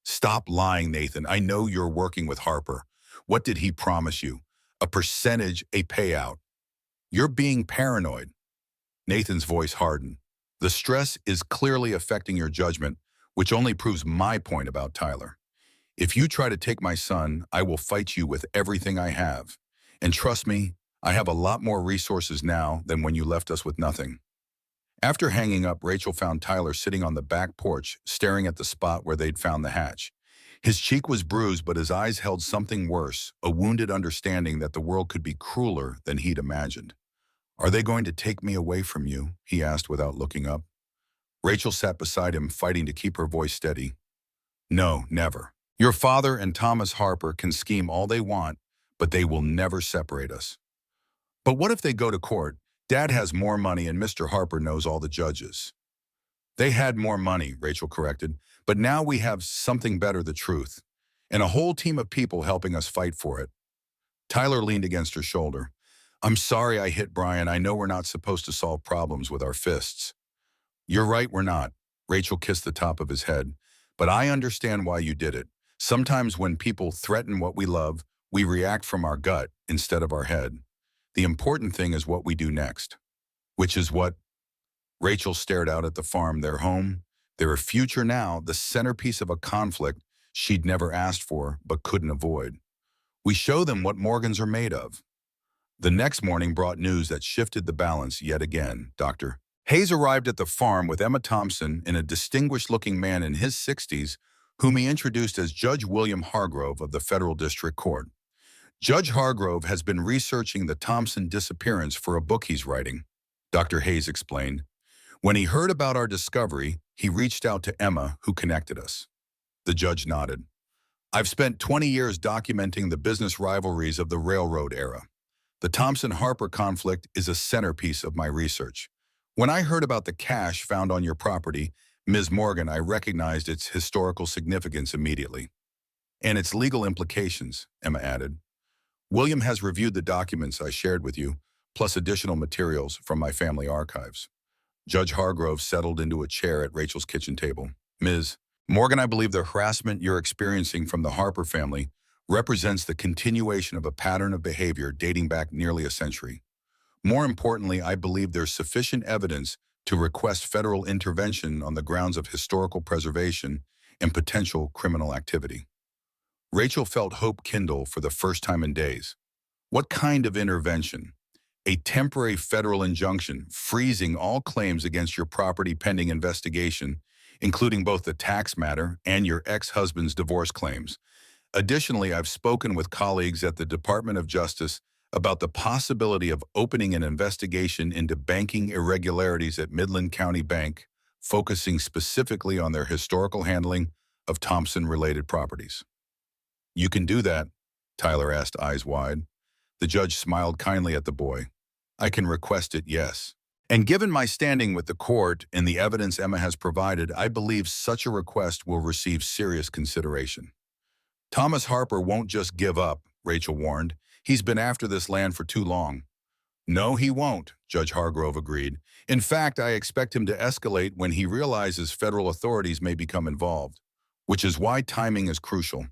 Stop lying, Nathan. I know you're working with Harper. What did he promise you? A percentage, a payout. You're being paranoid. Nathan's voice hardened. The stress is clearly affecting your judgment, which only proves my point about Tyler. If you try to take my son, I will fight you with everything I have. And trust me, I have a lot more resources now than when you left us with nothing. After hanging up, Rachel found Tyler sitting on the back porch, staring at the spot where they'd found the hatch. His cheek was bruised, but his eyes held something worse, a wounded understanding that the world could be crueler than he'd imagined. Are they going to take me away from you? He asked without looking up. Rachel sat beside him, fighting to keep her voice steady. No, never. Your father and Thomas Harper can scheme all they want, but they will never separate us. But what if they go to court? Dad has more money and Mr. Harper knows all the judges. They had more money, Rachel corrected, but now we have something better, the truth, and a whole team of people helping us fight for it. Tyler leaned against her shoulder. I'm sorry I hit Brian. I know we're not supposed to solve problems with our fists. You're right, we're not. Rachel kissed the top of his head. But I understand why you did it. Sometimes when people threaten what we love, we react from our gut instead of our head. The important thing is what we do next. Which is what? Rachel stared out at the farm, their home, their future now, the centerpiece of a conflict she'd never asked for but couldn't avoid. We show them what Morgans are made of. The next morning brought news that shifted the balance yet again. Dr. Hayes arrived at the farm with Emma Thompson and a distinguished-looking man in his 60s whom he introduced as Judge William Hargrove of the Federal District Court. Judge Hargrove has been researching the Thompson disappearance for a book he's writing, Dr. Hayes explained. When he heard about our discovery, he reached out to Emma, who connected us. The judge nodded. I've spent 20 years documenting the business rivalries of the railroad era. The Thompson-Harper conflict is a centerpiece of my research. When I heard about the cash found on your property, Ms. Morgan, I recognized its historical significance immediately. And its legal implications, Emma added. William has reviewed the documents I shared with you, plus additional materials from my family archives. Judge Hargrove settled into a chair at Rachel's kitchen table. Ms. Morgan, I believe the harassment you're experiencing from the Harper family represents the continuation of a pattern of behavior dating back nearly a century. More importantly, I believe there's sufficient evidence to request federal intervention on the grounds of historical preservation and potential criminal activity. Rachel felt hope kindle for the first time in days. What kind of intervention? A temporary federal injunction freezing all claims against your property pending investigation, including both the tax matter and your ex-husband's divorce claims. Additionally, I've spoken with colleagues at the Department of Justice about the possibility of opening an investigation into banking irregularities at Midland County Bank, focusing specifically on their historical handling of Thompson-related properties. You can do that, Tyler asked, eyes wide. The judge smiled kindly at the boy. I can request it, yes. And given my standing with the court and the evidence Emma has provided, I believe such a request will receive serious consideration. Thomas Harper won't just give up, Rachel warned. He's been after this land for too long. No, he won't, Judge Hargrove agreed. In fact, I expect him to escalate when he realizes federal authorities may become involved, which is why timing is crucial.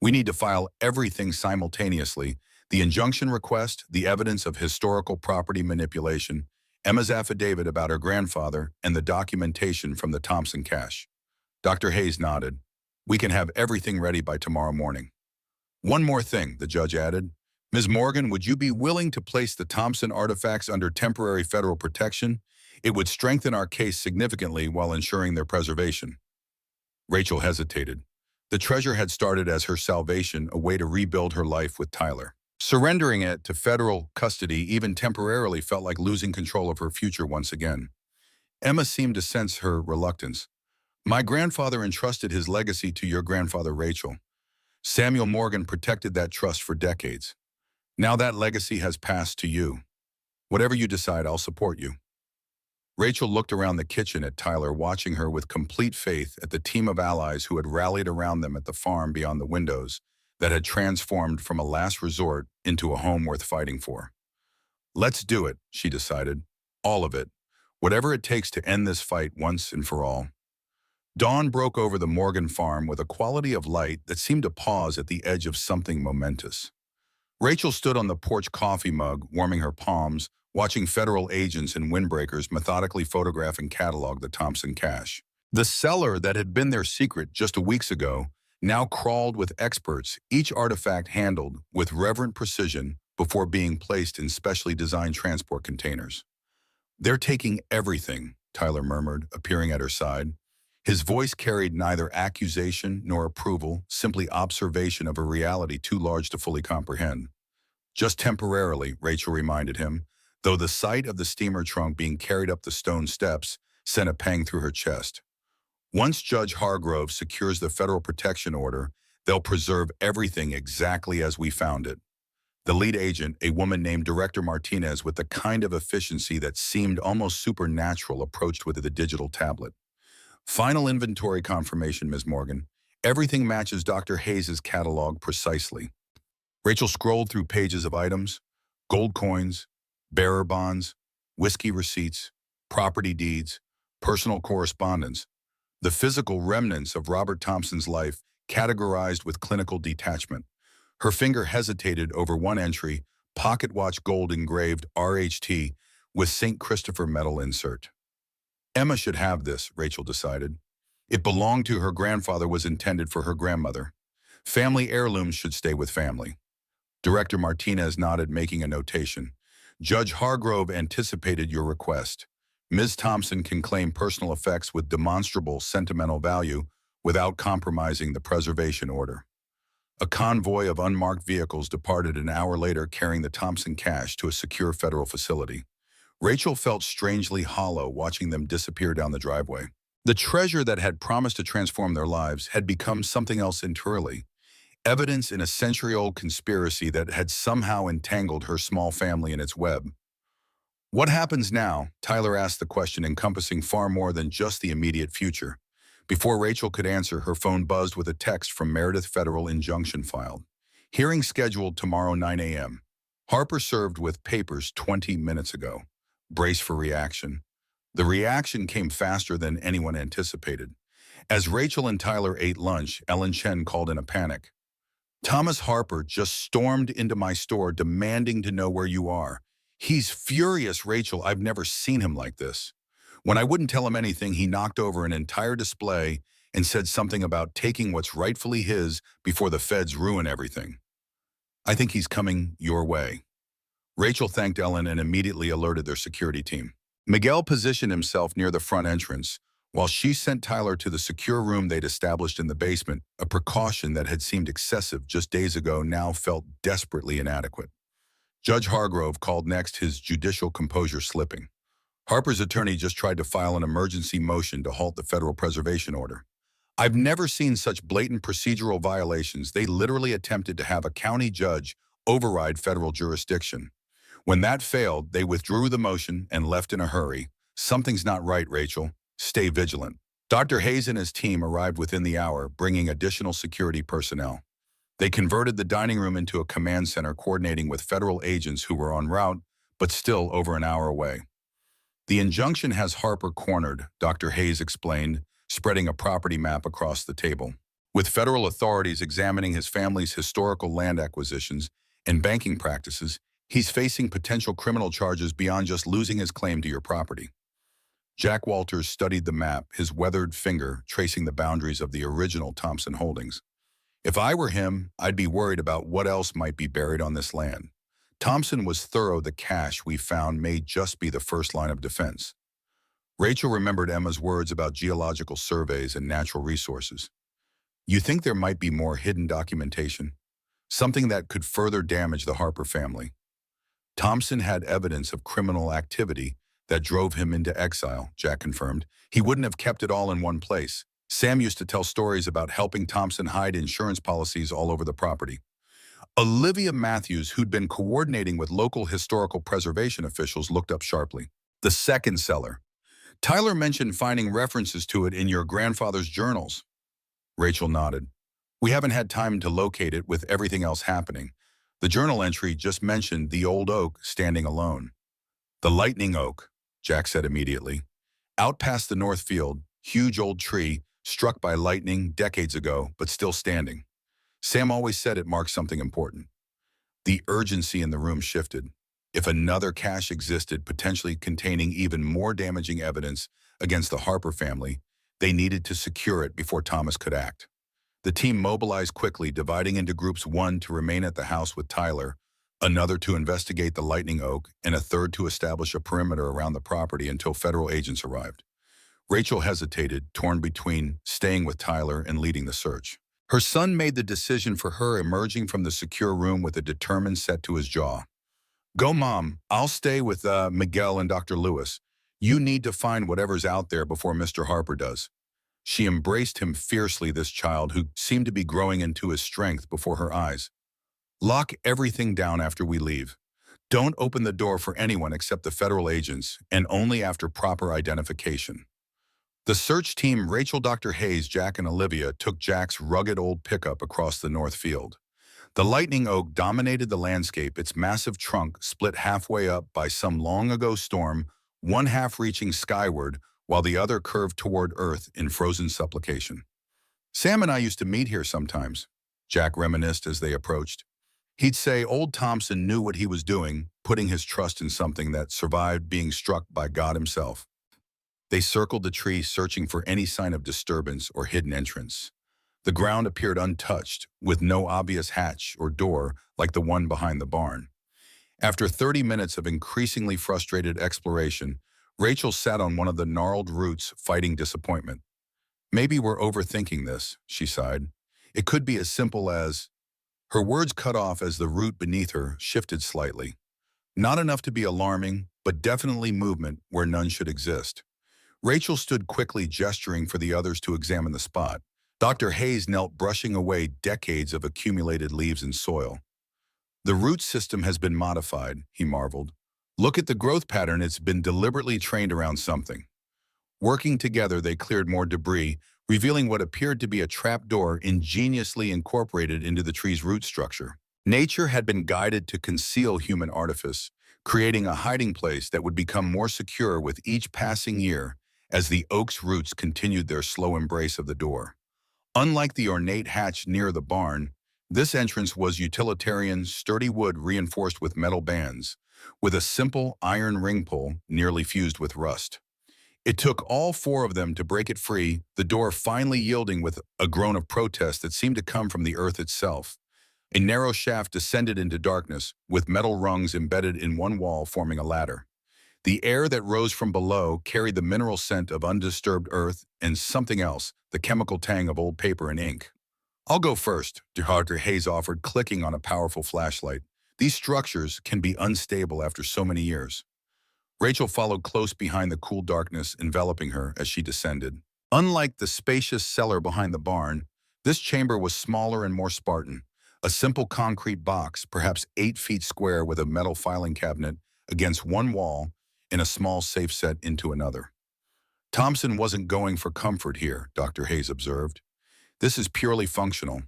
We need to file everything simultaneously: the injunction request, the evidence of historical property manipulation, Emma's affidavit about her grandfather, and the documentation from the Thompson cache. Dr. Hayes nodded. We can have everything ready by tomorrow morning. One more thing, the judge added. Ms. Morgan, would you be willing to place the Thompson artifacts under temporary federal protection? It would strengthen our case significantly while ensuring their preservation. Rachel hesitated. The treasure had started as her salvation, a way to rebuild her life with Tyler. Surrendering it to federal custody, even temporarily, felt like losing control of her future once again. Emma seemed to sense her reluctance. My grandfather entrusted his legacy to your grandfather, Rachel. Samuel Morgan protected that trust for decades. Now that legacy has passed to you. Whatever you decide, I'll support you. Rachel looked around the kitchen at Tyler, watching her with complete faith at the team of allies who had rallied around them at the farm beyond the windows that had transformed from a last resort into a home worth fighting for. Let's do it, she decided. All of it. Whatever it takes to end this fight once and for all. Dawn broke over the Morgan farm with a quality of light that seemed to pause at the edge of something momentous. Rachel stood on the porch, coffee mug, warming her palms, watching federal agents and windbreakers methodically photograph and catalog the Thompson cache. The cellar that had been their secret just weeks ago now crawled with experts, each artifact handled with reverent precision before being placed in specially designed transport containers. They're taking everything, Tyler murmured, appearing at her side. His voice carried neither accusation nor approval, simply observation of a reality too large to fully comprehend. Just temporarily, Rachel reminded him, though the sight of the steamer trunk being carried up the stone steps sent a pang through her chest. Once Judge Hargrove secures the federal protection order, they'll preserve everything exactly as we found it. The lead agent, a woman named Director Martinez, with the kind of efficiency that seemed almost supernatural, approached with the digital tablet. Final inventory confirmation, Ms. Morgan. Everything matches Dr. Hayes' catalog precisely. Rachel scrolled through pages of items: gold coins, bearer bonds, whiskey receipts, property deeds, personal correspondence, the physical remnants of Robert Thompson's life categorized with clinical detachment. Her finger hesitated over one entry: pocket watch, gold engraved RHT with St. Christopher metal insert. Emma should have this, Rachel decided. It belonged to her grandfather, was intended for her grandmother. Family heirlooms should stay with family. Director Martinez nodded, making a notation. Judge Hargrove anticipated your request. Ms. Thompson can claim personal effects with demonstrable sentimental value without compromising the preservation order. A convoy of unmarked vehicles departed an hour later, carrying the Thompson cache to a secure federal facility. Rachel felt strangely hollow watching them disappear down the driveway. The treasure that had promised to transform their lives had become something else entirely. Evidence in a century-old conspiracy that had somehow entangled her small family in its web. What happens now? Tyler asked, the question encompassing far more than just the immediate future. Before Rachel could answer, her phone buzzed with a text from Meredith. Federal injunction filed. Hearing scheduled tomorrow 9 a.m. Harper served with papers 20 minutes ago. Brace for reaction. The reaction came faster than anyone anticipated. As Rachel and Tyler ate lunch, Ellen Chen called in a panic. Thomas Harper just stormed into my store demanding to know where you are. He's furious, Rachel. I've never seen him like this. When I wouldn't tell him anything, he knocked over an entire display and said something about taking what's rightfully his before the feds ruin everything. I think he's coming your way. Rachel thanked Ellen and immediately alerted their security team. Miguel positioned himself near the front entrance, while she sent Tyler to the secure room they'd established in the basement. A precaution that had seemed excessive just days ago now felt desperately inadequate. Judge Hargrove called next, his judicial composure slipping. Harper's attorney just tried to file an emergency motion to halt the federal preservation order. I've never seen such blatant procedural violations. They literally attempted to have a county judge override federal jurisdiction. When that failed, they withdrew the motion and left in a hurry. Something's not right, Rachel. Stay vigilant. Dr. Hayes and his team arrived within the hour, bringing additional security personnel. They converted the dining room into a command center, coordinating with federal agents who were en route, but still over an hour away. The injunction has Harper cornered, Dr. Hayes explained, spreading a property map across the table. With federal authorities examining his family's historical land acquisitions and banking practices, he's facing potential criminal charges beyond just losing his claim to your property. Jack Walters studied the map, his weathered finger tracing the boundaries of the original Thompson holdings. If I were him, I'd be worried about what else might be buried on this land. Thompson was thorough. The cache we found may just be the first line of defense. Rachel remembered Emma's words about geological surveys and natural resources. You think there might be more hidden documentation? Something that could further damage the Harper family. Thompson had evidence of criminal activity that drove him into exile, Jack confirmed. He wouldn't have kept it all in one place. Sam used to tell stories about helping Thompson hide insurance policies all over the property. Olivia Matthews, who'd been coordinating with local historical preservation officials, looked up sharply. The second cellar. Tyler mentioned finding references to it in your grandfather's journals. Rachel nodded. We haven't had time to locate it with everything else happening. The journal entry just mentioned the old oak standing alone. The lightning oak, Jack said immediately. Out past the north field, huge old tree, struck by lightning decades ago, but still standing. Sam always said it marked something important. The urgency in the room shifted. If another cache existed, potentially containing even more damaging evidence against the Harper family, they needed to secure it before Thomas could act. The team mobilized quickly, dividing into groups: one to remain at the house with Tyler, another to investigate the lightning oak, and a third to establish a perimeter around the property until federal agents arrived. Rachel hesitated, torn between staying with Tyler and leading the search. Her son made the decision for her, emerging from the secure room with a determined set to his jaw. Go, Mom. I'll stay with Miguel and Dr. Lewis. You need to find whatever's out there before Mr. Harper does. She embraced him fiercely, this child who seemed to be growing into his strength before her eyes. Lock everything down after we leave. Don't open the door for anyone except the federal agents, and only after proper identification. The search team, Rachel, Dr. Hayes, Jack, and Olivia, took Jack's rugged old pickup across the north field. The lightning oak dominated the landscape, its massive trunk split halfway up by some long-ago storm, one half reaching skyward, while the other curved toward Earth in frozen supplication. Sam and I used to meet here sometimes, Jack reminisced as they approached. He'd say old Thompson knew what he was doing, putting his trust in something that survived being struck by God himself. They circled the tree, searching for any sign of disturbance or hidden entrance. The ground appeared untouched, with no obvious hatch or door like the one behind the barn. After 30 minutes of increasingly frustrated exploration, Rachel sat on one of the gnarled roots, fighting disappointment. Maybe we're overthinking this, she sighed. It could be as simple as... Her words cut off as the root beneath her shifted slightly. Not enough to be alarming, but definitely movement where none should exist. Rachel stood quickly, gesturing for the others to examine the spot. Dr. Hayes knelt, brushing away decades of accumulated leaves and soil. The root system has been modified, he marveled. Look at the growth pattern. It's been deliberately trained around something. Working together, they cleared more debris, revealing what appeared to be a trapdoor ingeniously incorporated into the tree's root structure. Nature had been guided to conceal human artifice, creating a hiding place that would become more secure with each passing year as the oak's roots continued their slow embrace of the door. Unlike the ornate hatch near the barn, this entrance was utilitarian, sturdy wood reinforced with metal bands, with a simple iron ring pull nearly fused with rust. It took all four of them to break it free, the door finally yielding with a groan of protest that seemed to come from the earth itself. A narrow shaft descended into darkness, with metal rungs embedded in one wall forming a ladder. The air that rose from below carried the mineral scent of undisturbed earth and something else, the chemical tang of old paper and ink. I'll go first, Dr. Hayes offered, clicking on a powerful flashlight. These structures can be unstable after so many years. Rachel followed close behind, the cool darkness enveloping her as she descended. Unlike the spacious cellar behind the barn, this chamber was smaller and more Spartan. A simple concrete box, perhaps 8 feet square with a metal filing cabinet against one wall and a small safe set into another. Thompson wasn't going for comfort here, Dr. Hayes observed. This is purely functional.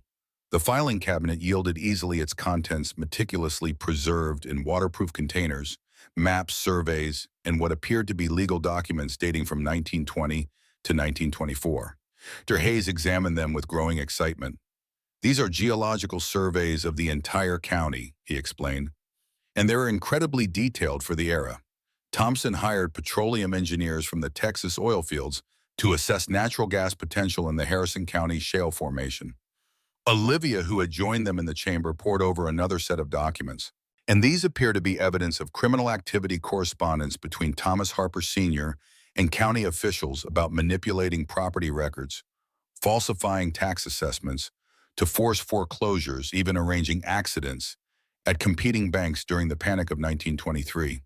The filing cabinet yielded easily, its contents meticulously preserved in waterproof containers, maps, surveys, and what appeared to be legal documents dating from 1920 to 1924. Dr. Hayes examined them with growing excitement. These are geological surveys of the entire county, he explained, and they're incredibly detailed for the era. Thompson hired petroleum engineers from the Texas oil fields to assess natural gas potential in the Harrison County Shale Formation. Olivia, who had joined them in the chamber, pored over another set of documents, and these appear to be evidence of criminal activity correspondence between Thomas Harper Sr. and county officials about manipulating property records, falsifying tax assessments, to force foreclosures, even arranging accidents at competing banks during the Panic of 1923.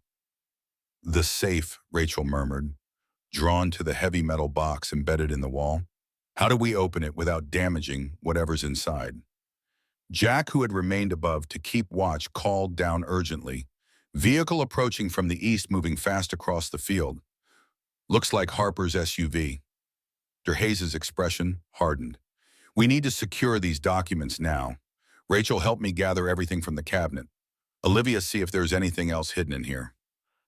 The safe, Rachel murmured, drawn to the heavy metal box embedded in the wall. How do we open it without damaging whatever's inside? Jack, who had remained above to keep watch, called down urgently. Vehicle approaching from the east, moving fast across the field. Looks like Harper's SUV. Dr. Hayes' expression hardened. We need to secure these documents now. Rachel, help me gather everything from the cabinet. Olivia, see if there's anything else hidden in here.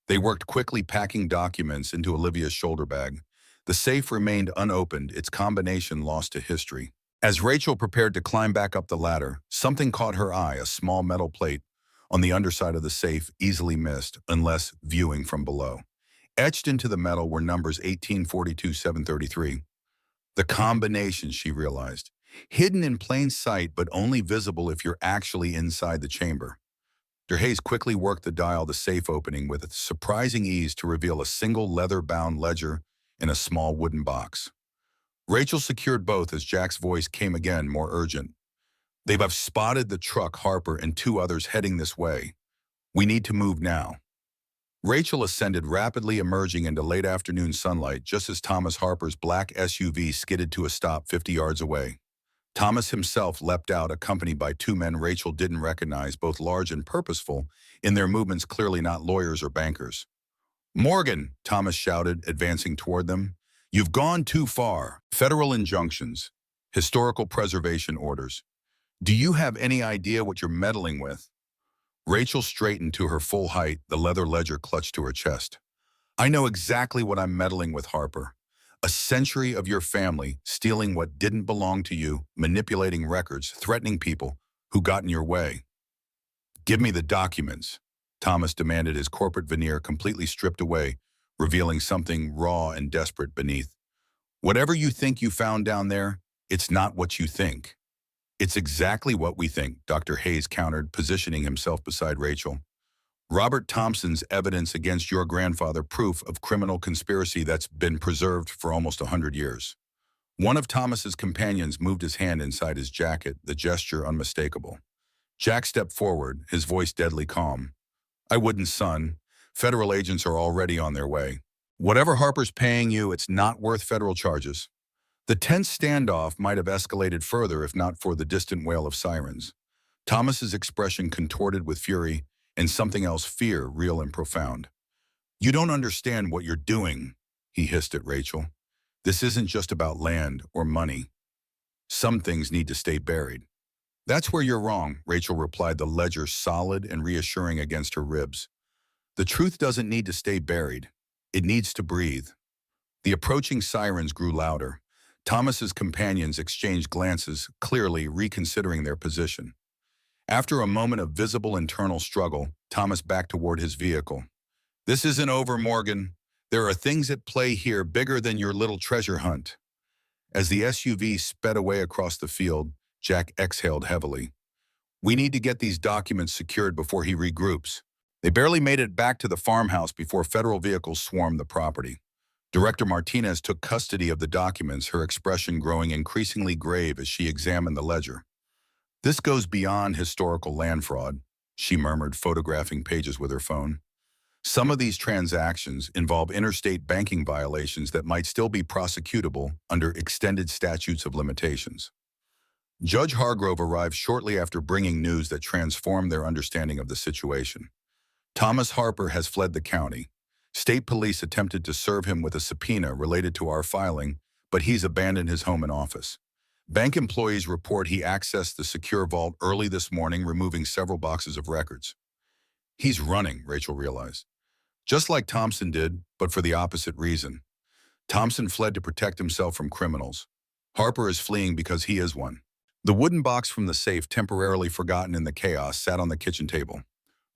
They worked quickly, packing documents into Olivia's shoulder bag. The safe remained unopened, its combination lost to history. As Rachel prepared to climb back up the ladder, something caught her eye, a small metal plate on the underside of the safe, easily missed, unless viewing from below. Etched into the metal were numbers 1842-733. The combination, she realized. Hidden in plain sight, but only visible if you're actually inside the chamber. Dr. Hayes quickly worked the dial, the safe opening with surprising ease to reveal a single leather-bound ledger in a small wooden box. Rachel secured both as Jack's voice came again, more urgent. They've spotted the truck, Harper, and 2 others heading this way. We need to move now. Rachel ascended rapidly, emerging into late afternoon sunlight just as Thomas Harper's black SUV skidded to a stop 50 yards away. Thomas himself leapt out, accompanied by 2 men Rachel didn't recognize, both large and purposeful in their movements, clearly not lawyers or bankers. Morgan, Thomas shouted, advancing toward them. You've gone too far. Federal injunctions, historical preservation orders. Do you have any idea what you're meddling with? Rachel straightened to her full height, the leather ledger clutched to her chest. I know exactly what I'm meddling with, Harper. A century of your family stealing what didn't belong to you, manipulating records, threatening people who got in your way. Give me the documents, Thomas demanded, his corporate veneer completely stripped away, revealing something raw and desperate beneath. Whatever you think you found down there, it's not what you think. It's exactly what we think, Dr. Hayes countered, positioning himself beside Rachel. Robert Thompson's evidence against your grandfather, proof of criminal conspiracy that's been preserved for almost 100 years. One of Thomas's companions moved his hand inside his jacket, the gesture unmistakable. Jack stepped forward, his voice deadly calm. I wouldn't, son. Federal agents are already on their way. Whatever Harper's paying you, it's not worth federal charges. The tense standoff might have escalated further if not for the distant wail of sirens. Thomas's expression contorted with fury, and something else, fear, real and profound. You don't understand what you're doing, he hissed at Rachel. This isn't just about land or money. Some things need to stay buried. That's where you're wrong, Rachel replied, the ledger solid and reassuring against her ribs. The truth doesn't need to stay buried. It needs to breathe. The approaching sirens grew louder. Thomas's companions exchanged glances, clearly reconsidering their position. After a moment of visible internal struggle, Thomas backed toward his vehicle. This isn't over, Morgan. There are things at play here bigger than your little treasure hunt. As the SUV sped away across the field, Jack exhaled heavily. We need to get these documents secured before he regroups. They barely made it back to the farmhouse before federal vehicles swarmed the property. Director Martinez took custody of the documents, her expression growing increasingly grave as she examined the ledger. This goes beyond historical land fraud, she murmured, photographing pages with her phone. Some of these transactions involve interstate banking violations that might still be prosecutable under extended statutes of limitations. Judge Hargrove arrived shortly after bringing news that transformed their understanding of the situation. Thomas Harper has fled the county. State police attempted to serve him with a subpoena related to our filing, but he's abandoned his home and office. Bank employees report he accessed the secure vault early this morning, removing several boxes of records. He's running, Rachel realized. Just like Thompson did, but for the opposite reason. Thompson fled to protect himself from criminals. Harper is fleeing because he is one. The wooden box from the safe, temporarily forgotten in the chaos, sat on the kitchen table.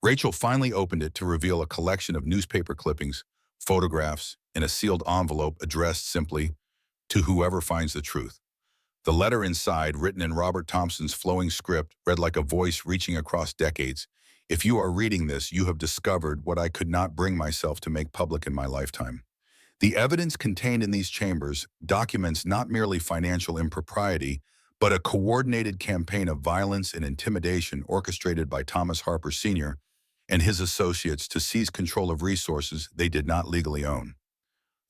Rachel finally opened it to reveal a collection of newspaper clippings, photographs, and a sealed envelope addressed simply, "To whoever finds the truth." The letter inside, written in Robert Thompson's flowing script, read like a voice reaching across decades. "If you are reading this, you have discovered what I could not bring myself to make public in my lifetime." The evidence contained in these chambers documents not merely financial impropriety, but a coordinated campaign of violence and intimidation orchestrated by Thomas Harper Sr. and his associates to seize control of resources they did not legally own.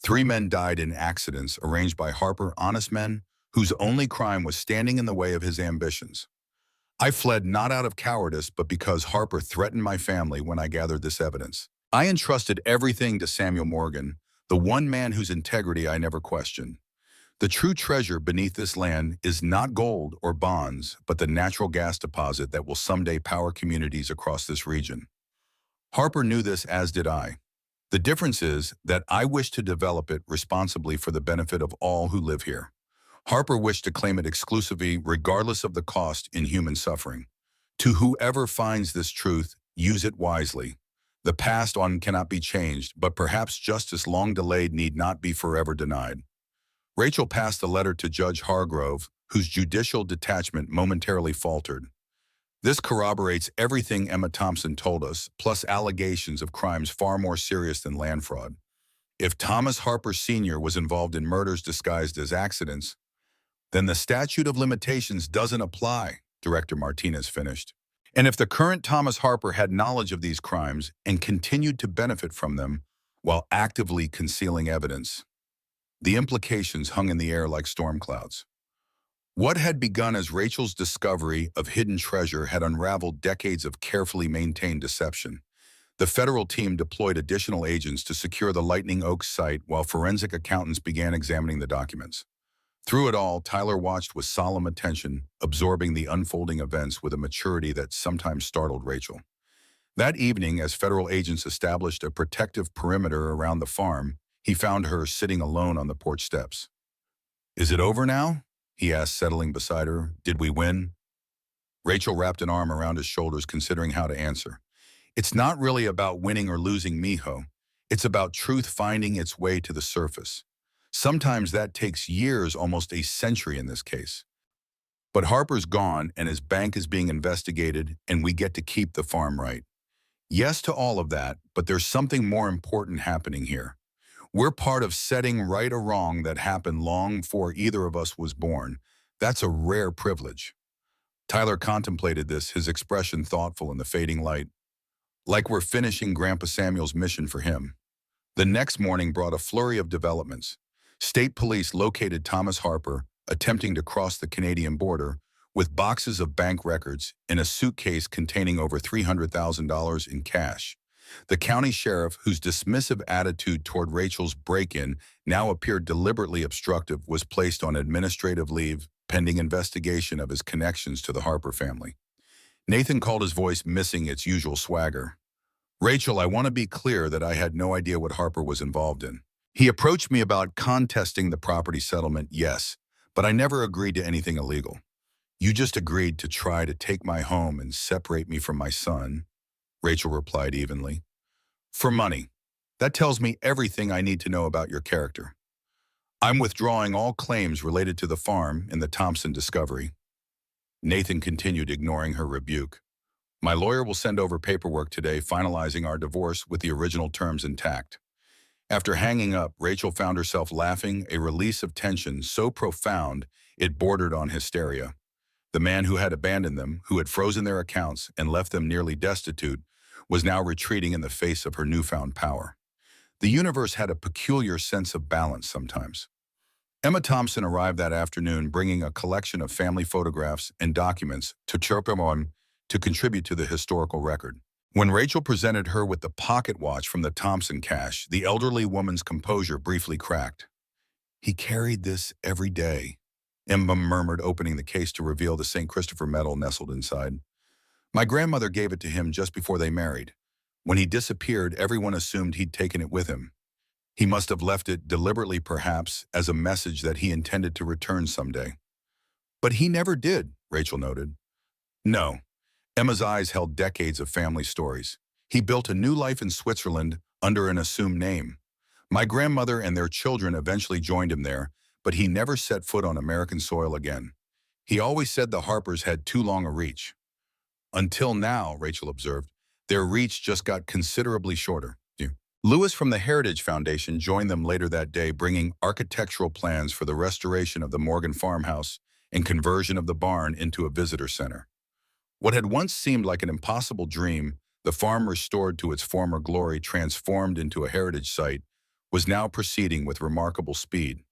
3 men died in accidents arranged by Harper, honest men, whose only crime was standing in the way of his ambitions. I fled not out of cowardice, but because Harper threatened my family when I gathered this evidence. I entrusted everything to Samuel Morgan, the one man whose integrity I never questioned. The true treasure beneath this land is not gold or bonds, but the natural gas deposit that will someday power communities across this region. Harper knew this, as did I. The difference is that I wish to develop it responsibly for the benefit of all who live here. Harper wished to claim it exclusively, regardless of the cost in human suffering. To whoever finds this truth, use it wisely. The past on cannot be changed, but perhaps justice long delayed need not be forever denied. Rachel passed the letter to Judge Hargrove, whose judicial detachment momentarily faltered. This corroborates everything Emma Thompson told us, plus allegations of crimes far more serious than land fraud. If Thomas Harper Sr. was involved in murders disguised as accidents, then the statute of limitations doesn't apply, Director Martinez finished. And if the current Thomas Harper had knowledge of these crimes and continued to benefit from them while actively concealing evidence, the implications hung in the air like storm clouds. What had begun as Rachel's discovery of hidden treasure had unraveled decades of carefully maintained deception. The federal team deployed additional agents to secure the Lightning Oaks site while forensic accountants began examining the documents. Through it all, Tyler watched with solemn attention, absorbing the unfolding events with a maturity that sometimes startled Rachel. That evening, as federal agents established a protective perimeter around the farm, he found her sitting alone on the porch steps. "Is it over now?" he asked, settling beside her. "Did we win?" Rachel wrapped an arm around his shoulders, considering how to answer. "It's not really about winning or losing, mijo. It's about truth finding its way to the surface. Sometimes that takes years, almost a century in this case. But Harper's gone and his bank is being investigated, and we get to keep the farm right. Yes to all of that, but there's something more important happening here. We're part of setting right a wrong that happened long before either of us was born. That's a rare privilege." Tyler contemplated this, his expression thoughtful in the fading light. Like we're finishing Grandpa Samuel's mission for him. The next morning brought a flurry of developments. State police located Thomas Harper, attempting to cross the Canadian border, with boxes of bank records in a suitcase containing over $300,000 in cash. The county sheriff, whose dismissive attitude toward Rachel's break-in now appeared deliberately obstructive, was placed on administrative leave pending investigation of his connections to the Harper family. Nathan called his voice missing its usual swagger. "Rachel, I want to be clear that I had no idea what Harper was involved in. He approached me about contesting the property settlement, yes, but I never agreed to anything illegal. You just agreed to try to take my home and separate me from my son," Rachel replied evenly. "For money. That tells me everything I need to know about your character. I'm withdrawing all claims related to the farm and the Thompson discovery." Nathan continued, ignoring her rebuke. "My lawyer will send over paperwork today finalizing our divorce with the original terms intact." After hanging up, Rachel found herself laughing, a release of tension so profound it bordered on hysteria. The man who had abandoned them, who had frozen their accounts and left them nearly destitute, was now retreating in the face of her newfound power. The universe had a peculiar sense of balance sometimes. Emma Thompson arrived that afternoon bringing a collection of family photographs and documents to Chirpamon to contribute to the historical record. When Rachel presented her with the pocket watch from the Thompson cache, the elderly woman's composure briefly cracked. "He carried this every day," Emma murmured, opening the case to reveal the St. Christopher medal nestled inside. "My grandmother gave it to him just before they married. When he disappeared, everyone assumed he'd taken it with him. He must have left it deliberately, perhaps, as a message that he intended to return someday." "But he never did," Rachel noted. "No." Emma's eyes held decades of family stories. "He built a new life in Switzerland under an assumed name. My grandmother and their children eventually joined him there, but he never set foot on American soil again. He always said the Harpers had too long a reach." "Until now," Rachel observed, "their reach just got considerably shorter." Lewis from the Heritage Foundation joined them later that day, bringing architectural plans for the restoration of the Morgan farmhouse and conversion of the barn into a visitor center. What had once seemed like an impossible dream, the farm restored to its former glory, transformed into a heritage site, was now proceeding with remarkable speed.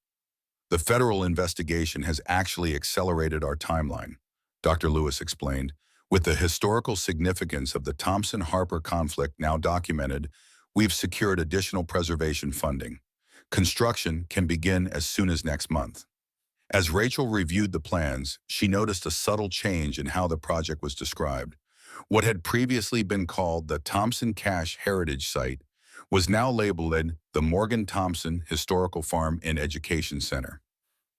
"The federal investigation has actually accelerated our timeline," Dr. Lewis explained. "With the historical significance of the Thompson-Harper conflict now documented, we've secured additional preservation funding. Construction can begin as soon as next month." As Rachel reviewed the plans, she noticed a subtle change in how the project was described. What had previously been called the Thompson Cache Heritage Site was now labeled the Morgan Thompson Historical Farm and Education Center.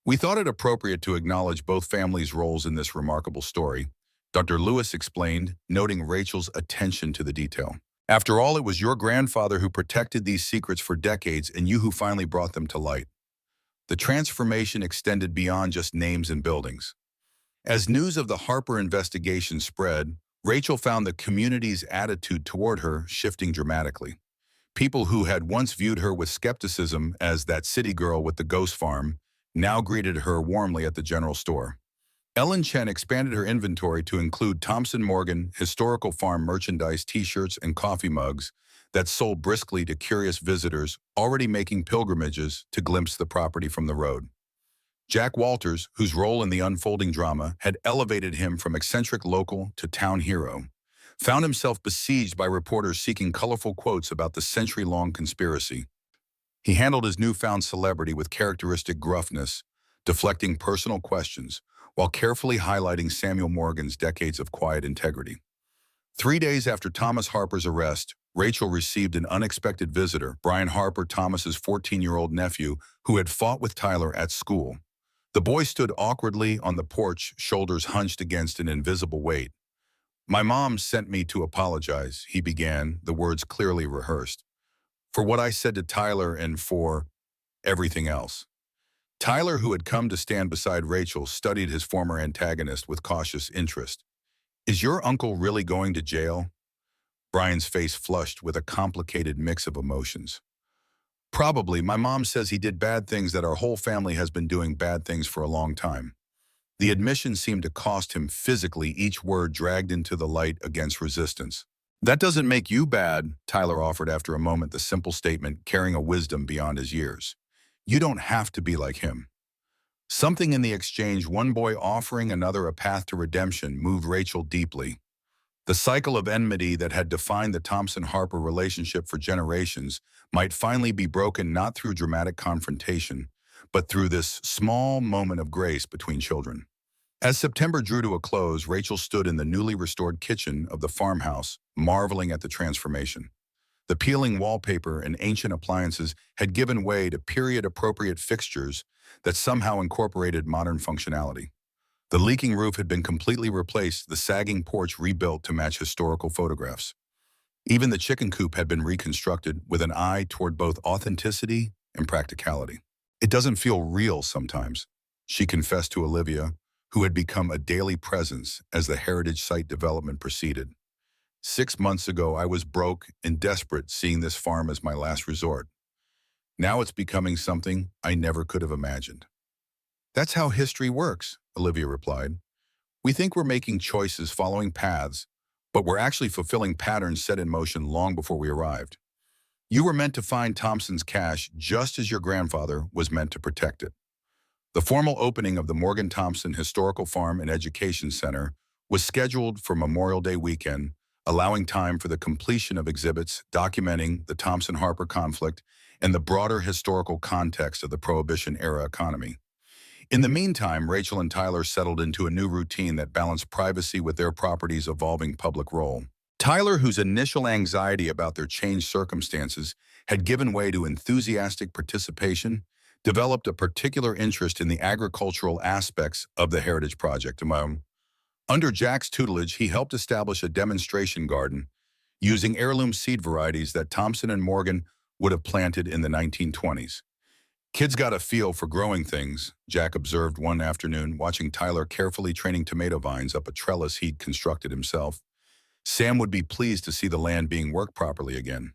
"We thought it appropriate to acknowledge both families' roles in this remarkable story," Dr. Lewis explained, noting Rachel's attention to the detail. "After all, it was your grandfather who protected these secrets for decades and you who finally brought them to light." The transformation extended beyond just names and buildings. As news of the Harper investigation spread, Rachel found the community's attitude toward her shifting dramatically. People who had once viewed her with skepticism as that city girl with the ghost farm now greeted her warmly at the general store. Ellen Chen expanded her inventory to include Thompson Morgan historical farm merchandise, t-shirts, and coffee mugs that sold briskly to curious visitors already making pilgrimages to glimpse the property from the road. Jack Walters, whose role in the unfolding drama had elevated him from eccentric local to town hero, found himself besieged by reporters seeking colorful quotes about the century-long conspiracy. He handled his newfound celebrity with characteristic gruffness, deflecting personal questions, while carefully highlighting Samuel Morgan's decades of quiet integrity. 3 days after Thomas Harper's arrest, Rachel received an unexpected visitor, Brian Harper, Thomas's 14-year-old nephew, who had fought with Tyler at school. The boy stood awkwardly on the porch, shoulders hunched against an invisible weight. "My mom sent me to apologize," he began, the words clearly rehearsed, "for what I said to Tyler and for everything else." Tyler, who had come to stand beside Rachel, studied his former antagonist with cautious interest. "Is your uncle really going to jail?" Brian's face flushed with a complicated mix of emotions. "Probably. My mom says he did bad things, that our whole family has been doing bad things for a long time." The admission seemed to cost him physically, each word dragged into the light against resistance. "That doesn't make you bad," Tyler offered after a moment, the simple statement carrying a wisdom beyond his years. "You don't have to be like him." Something in the exchange, one boy offering another a path to redemption, moved Rachel deeply. The cycle of enmity that had defined the Thompson-Harper relationship for generations might finally be broken, not through dramatic confrontation, but through this small moment of grace between children. As September drew to a close, Rachel stood in the newly restored kitchen of the farmhouse, marveling at the transformation. The peeling wallpaper and ancient appliances had given way to period-appropriate fixtures that somehow incorporated modern functionality. The leaking roof had been completely replaced, the sagging porch rebuilt to match historical photographs. Even the chicken coop had been reconstructed with an eye toward both authenticity and practicality. "It doesn't feel real sometimes," she confessed to Olivia, who had become a daily presence as the heritage site development proceeded. 6 months ago, I was broke and desperate, seeing this farm as my last resort. Now it's becoming something I never could have imagined." "That's how history works," Olivia replied. "We think we're making choices, following paths, but we're actually fulfilling patterns set in motion long before we arrived. You were meant to find Thompson's cache just as your grandfather was meant to protect it." The formal opening of the Morgan Thompson Historical Farm and Education Center was scheduled for Memorial Day weekend, allowing time for the completion of exhibits documenting the Thompson-Harper conflict and the broader historical context of the Prohibition-era economy. In the meantime, Rachel and Tyler settled into a new routine that balanced privacy with their property's evolving public role. Tyler, whose initial anxiety about their changed circumstances had given way to enthusiastic participation, developed a particular interest in the agricultural aspects of the Heritage Project. Under Jack's tutelage, he helped establish a demonstration garden using heirloom seed varieties that Thompson and Morgan would have planted in the 1920s. Kids got a feel for growing things, Jack observed one afternoon, watching Tyler carefully training tomato vines up a trellis he'd constructed himself. Sam would be pleased to see the land being worked properly again.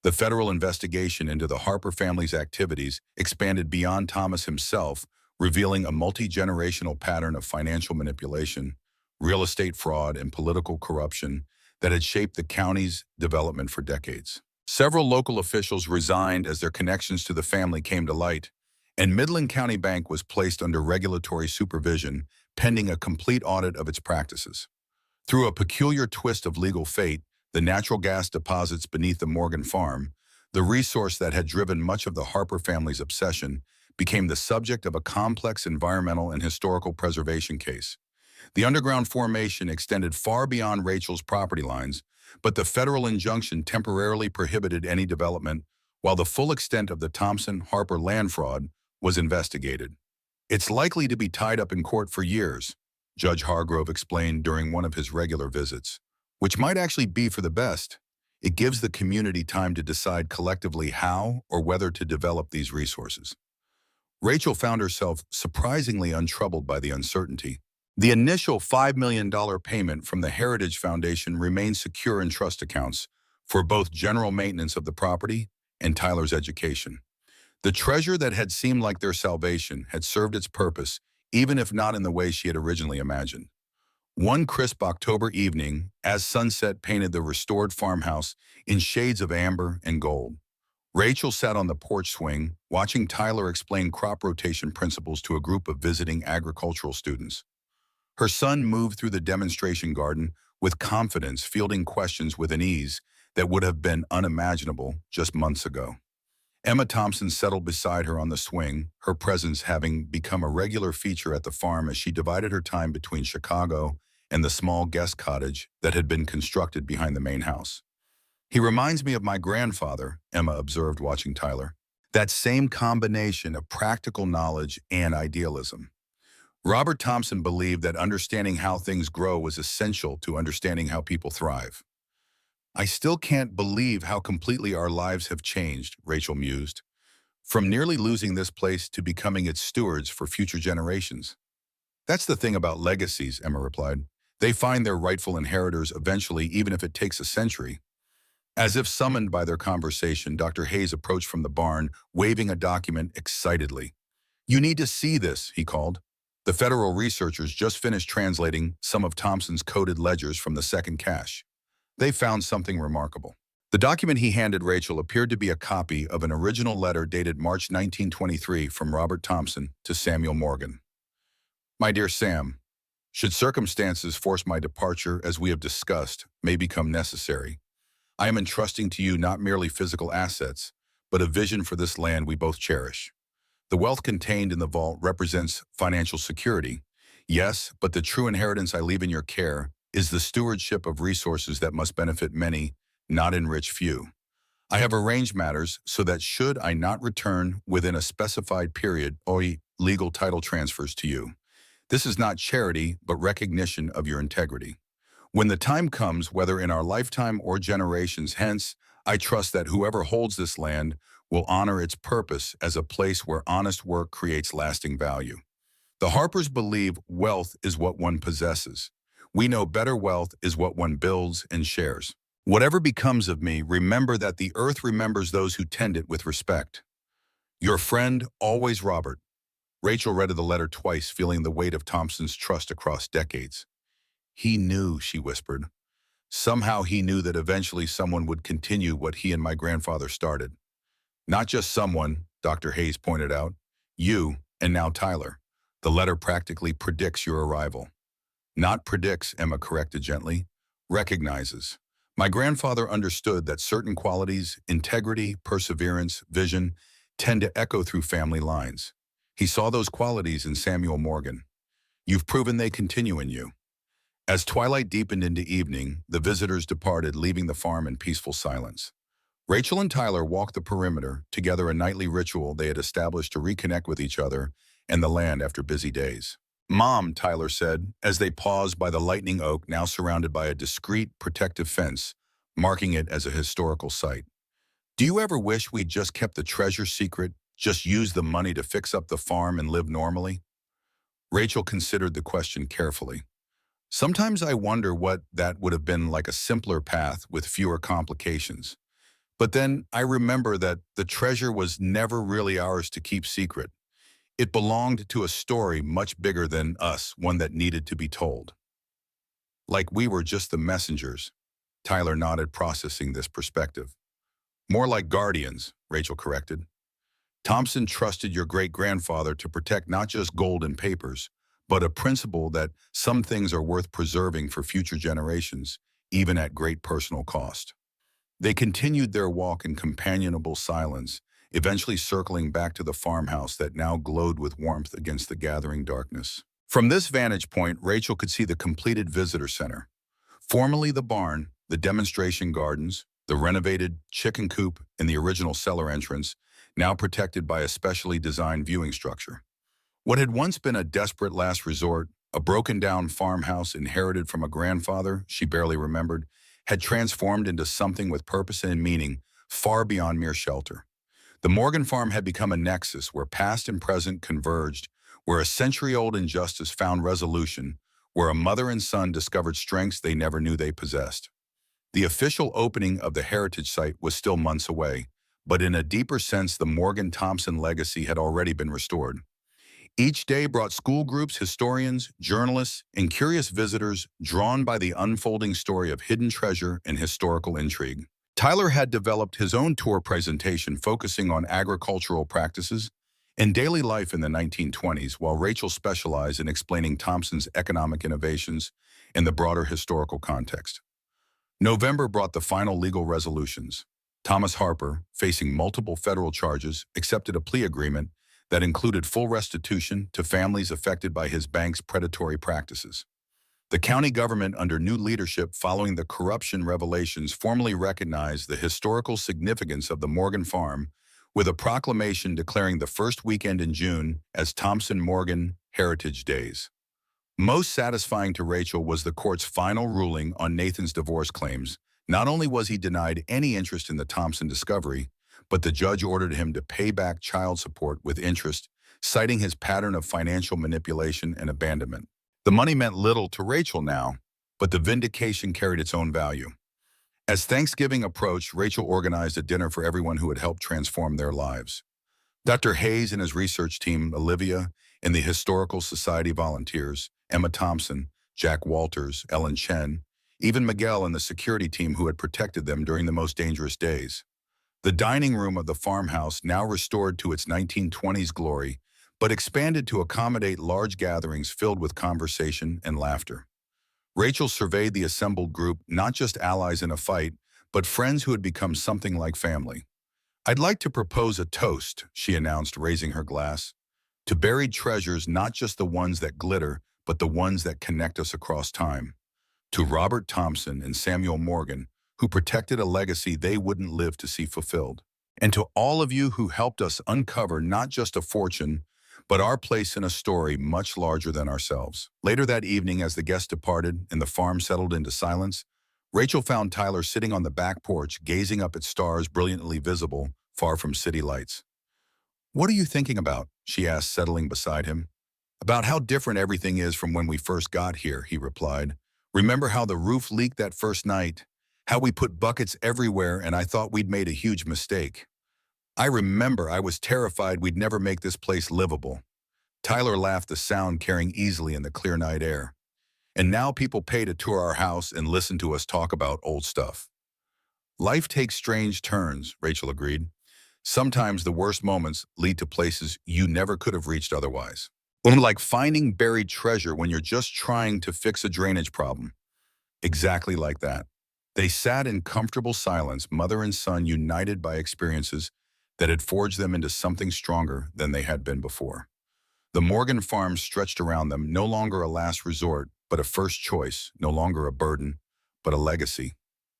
The federal investigation into the Harper family's activities expanded beyond Thomas himself, revealing a multi-generational pattern of financial manipulation, real estate fraud, and political corruption that had shaped the county's development for decades. Several local officials resigned as their connections to the family came to light, and Midland County Bank was placed under regulatory supervision, pending a complete audit of its practices. Through a peculiar twist of legal fate, the natural gas deposits beneath the Morgan farm, the resource that had driven much of the Harper family's obsession, became the subject of a complex environmental and historical preservation case. The underground formation extended far beyond Rachel's property lines, but the federal injunction temporarily prohibited any development while the full extent of the Thompson-Harper land fraud was investigated. "It's likely to be tied up in court for years," Judge Hargrove explained during one of his regular visits, "which might actually be for the best. It gives the community time to decide collectively how or whether to develop these resources." Rachel found herself surprisingly untroubled by the uncertainty. The initial $5 million payment from the Heritage Foundation remained secure in trust accounts for both general maintenance of the property and Tyler's education. The treasure that had seemed like their salvation had served its purpose, even if not in the way she had originally imagined. One crisp October evening, as sunset painted the restored farmhouse in shades of amber and gold, Rachel sat on the porch swing, watching Tyler explain crop rotation principles to a group of visiting agricultural students. Her son moved through the demonstration garden with confidence, fielding questions with an ease that would have been unimaginable just months ago. Emma Thompson settled beside her on the swing, her presence having become a regular feature at the farm as she divided her time between Chicago and the small guest cottage that had been constructed behind the main house. "He reminds me of my grandfather," Emma observed, watching Tyler. "That same combination of practical knowledge and idealism." Robert Thompson believed that understanding how things grow was essential to understanding how people thrive. "I still can't believe how completely our lives have changed," Rachel mused. "From nearly losing this place to becoming its stewards for future generations." "That's the thing about legacies," Emma replied. "They find their rightful inheritors eventually, even if it takes a century." As if summoned by their conversation, Dr. Hayes approached from the barn, waving a document excitedly. "You need to see this," he called. The federal researchers just finished translating some of Thompson's coded ledgers from the second cache. They found something remarkable. The document he handed Rachel appeared to be a copy of an original letter dated March 1923 from Robert Thompson to Samuel Morgan. "My dear Sam, should circumstances force my departure, as we have discussed, may become necessary, I am entrusting to you not merely physical assets, but a vision for this land we both cherish. The wealth contained in the vault represents financial security, yes, but the true inheritance I leave in your care is the stewardship of resources that must benefit many, not enrich few. I have arranged matters so that should I not return within a specified period, legal title transfers to you. This is not charity, but recognition of your integrity. When the time comes, whether in our lifetime or generations hence, I trust that whoever holds this land will honor its purpose as a place where honest work creates lasting value. The Harpers believe wealth is what one possesses. We know better wealth is what one builds and shares. Whatever becomes of me, remember that the earth remembers those who tend it with respect. Your friend, always Robert." Rachel read the letter twice, feeling the weight of Thompson's trust across decades. "He knew," she whispered. "Somehow he knew that eventually someone would continue what he and my grandfather started." "Not just someone," Dr. Hayes pointed out. "You, And now Tyler. The letter practically predicts your arrival. Not predicts, Emma corrected gently. Recognizes. My grandfather understood that certain qualities, integrity, perseverance, vision, tend to echo through family lines. He saw those qualities in Samuel Morgan. You've proven they continue in you. As twilight deepened into evening, the visitors departed, leaving the farm in peaceful silence. Rachel and Tyler walked the perimeter, together a nightly ritual they had established to reconnect with each other and the land after busy days. Mom, Tyler said, as they paused by the lightning oak now surrounded by a discreet, protective fence, marking it as a historical site. Do you ever wish we'd just kept the treasure secret, just used the money to fix up the farm and live normally? Rachel considered the question carefully. Sometimes I wonder what that would have been like, a simpler path with fewer complications. But then I remember that the treasure was never really ours to keep secret. It belonged to a story much bigger than us, one that needed to be told. Like we were just the messengers. Tyler nodded, processing this perspective. More like guardians, Rachel corrected. Thompson trusted your great-grandfather to protect not just gold and papers, but a principle that some things are worth preserving for future generations, even at great personal cost. They continued their walk in companionable silence, eventually circling back to the farmhouse that now glowed with warmth against the gathering darkness. From this vantage point, Rachel could see the completed visitor center. Formerly the barn, the demonstration gardens, the renovated chicken coop, and the original cellar entrance, now protected by a specially designed viewing structure. What had once been a desperate last resort, a broken-down farmhouse inherited from a grandfather she barely remembered, had transformed into something with purpose and meaning far beyond mere shelter. The Morgan farm had become a nexus where past and present converged, where a century-old injustice found resolution, where a mother and son discovered strengths they never knew they possessed. The official opening of the heritage site was still months away, but in a deeper sense the Morgan-Thompson legacy had already been restored. Each day brought school groups, historians, journalists, and curious visitors drawn by the unfolding story of hidden treasure and historical intrigue. Tyler had developed his own tour presentation focusing on agricultural practices and daily life in the 1920s, while Rachel specialized in explaining Thompson's economic innovations in the broader historical context. November brought the final legal resolutions. Thomas Harper, facing multiple federal charges, accepted a plea agreement that included full restitution to families affected by his bank's predatory practices. The county government, under new leadership following the corruption revelations, formally recognized the historical significance of the Morgan farm with a proclamation declaring the first weekend in June as Thompson Morgan Heritage Days. Most satisfying to Rachel was the court's final ruling on Nathan's divorce claims. Not only was he denied any interest in the Thompson discovery, but the judge ordered him to pay back child support with interest, citing his pattern of financial manipulation and abandonment. The money meant little to Rachel now, but the vindication carried its own value. As Thanksgiving approached, Rachel organized a dinner for everyone who had helped transform their lives. Dr. Hayes and his research team, Olivia, and the Historical Society volunteers, Emma Thompson, Jack Walters, Ellen Chen, even Miguel and the security team who had protected them during the most dangerous days. The dining room of the farmhouse, now restored to its 1920s glory, but expanded to accommodate large gatherings filled with conversation and laughter. Rachel surveyed the assembled group, not just allies in a fight, but friends who had become something like family. I'd like to propose a toast, she announced, raising her glass, to buried treasures, not just the ones that glitter, but the ones that connect us across time. To Robert Thompson and Samuel Morgan, who protected a legacy they wouldn't live to see fulfilled. And to all of you who helped us uncover not just a fortune, but our place in a story much larger than ourselves. Later that evening, as the guests departed and the farm settled into silence, Rachel found Tyler sitting on the back porch, gazing up at stars brilliantly visible, far from city lights. "What are you thinking about?" she asked, settling beside him. "About how different everything is from when we first got here," he replied. "Remember how the roof leaked that first night? How we put buckets everywhere and I thought we'd made a huge mistake. I remember I was terrified we'd never make this place livable." Tyler laughed, the sound carrying easily in the clear night air. "And now people pay to tour our house and listen to us talk about old stuff." "Life takes strange turns," Rachel agreed. Sometimes the worst moments lead to places you never could have reached otherwise. Like finding buried treasure when you're just trying to fix a drainage problem. Exactly like that. They sat in comfortable silence, mother and son united by experiences that had forged them into something stronger than they had been before. The Morgan farm stretched around them, no longer a last resort, but a first choice, no longer a burden, but a legacy.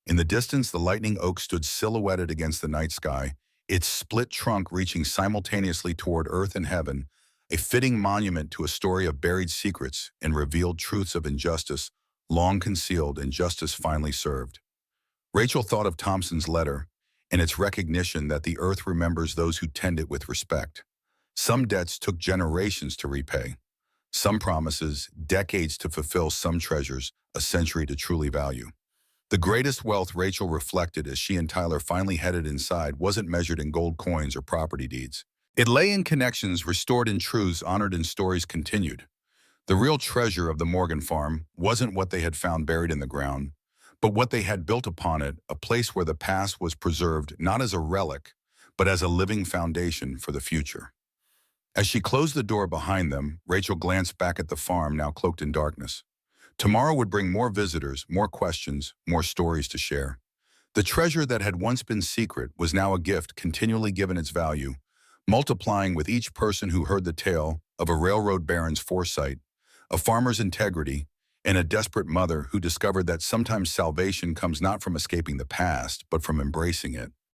In the distance, the lightning oak stood silhouetted against the night sky, its split trunk reaching simultaneously toward earth and heaven, a fitting monument to a story of buried secrets and revealed truths of injustice, long concealed and justice finally served. Rachel thought of Thompson's letter and its recognition that the earth remembers those who tend it with respect. Some debts took generations to repay. Some promises, decades to fulfill. Some treasures, a century to truly value. The greatest wealth, Rachel reflected as she and Tyler finally headed inside, wasn't measured in gold coins or property deeds. It lay in connections restored in truths honored in stories continued. The real treasure of the Morgan farm wasn't what they had found buried in the ground, but what they had built upon it, a place where the past was preserved not as a relic, but as a living foundation for the future. As she closed the door behind them, Rachel glanced back at the farm, now cloaked in darkness. Tomorrow would bring more visitors, more questions, more stories to share. The treasure that had once been secret was now a gift continually given its value, multiplying with each person who heard the tale of a railroad baron's foresight, a farmer's integrity, and a desperate mother who discovered that sometimes salvation comes not from escaping the past, but from embracing it.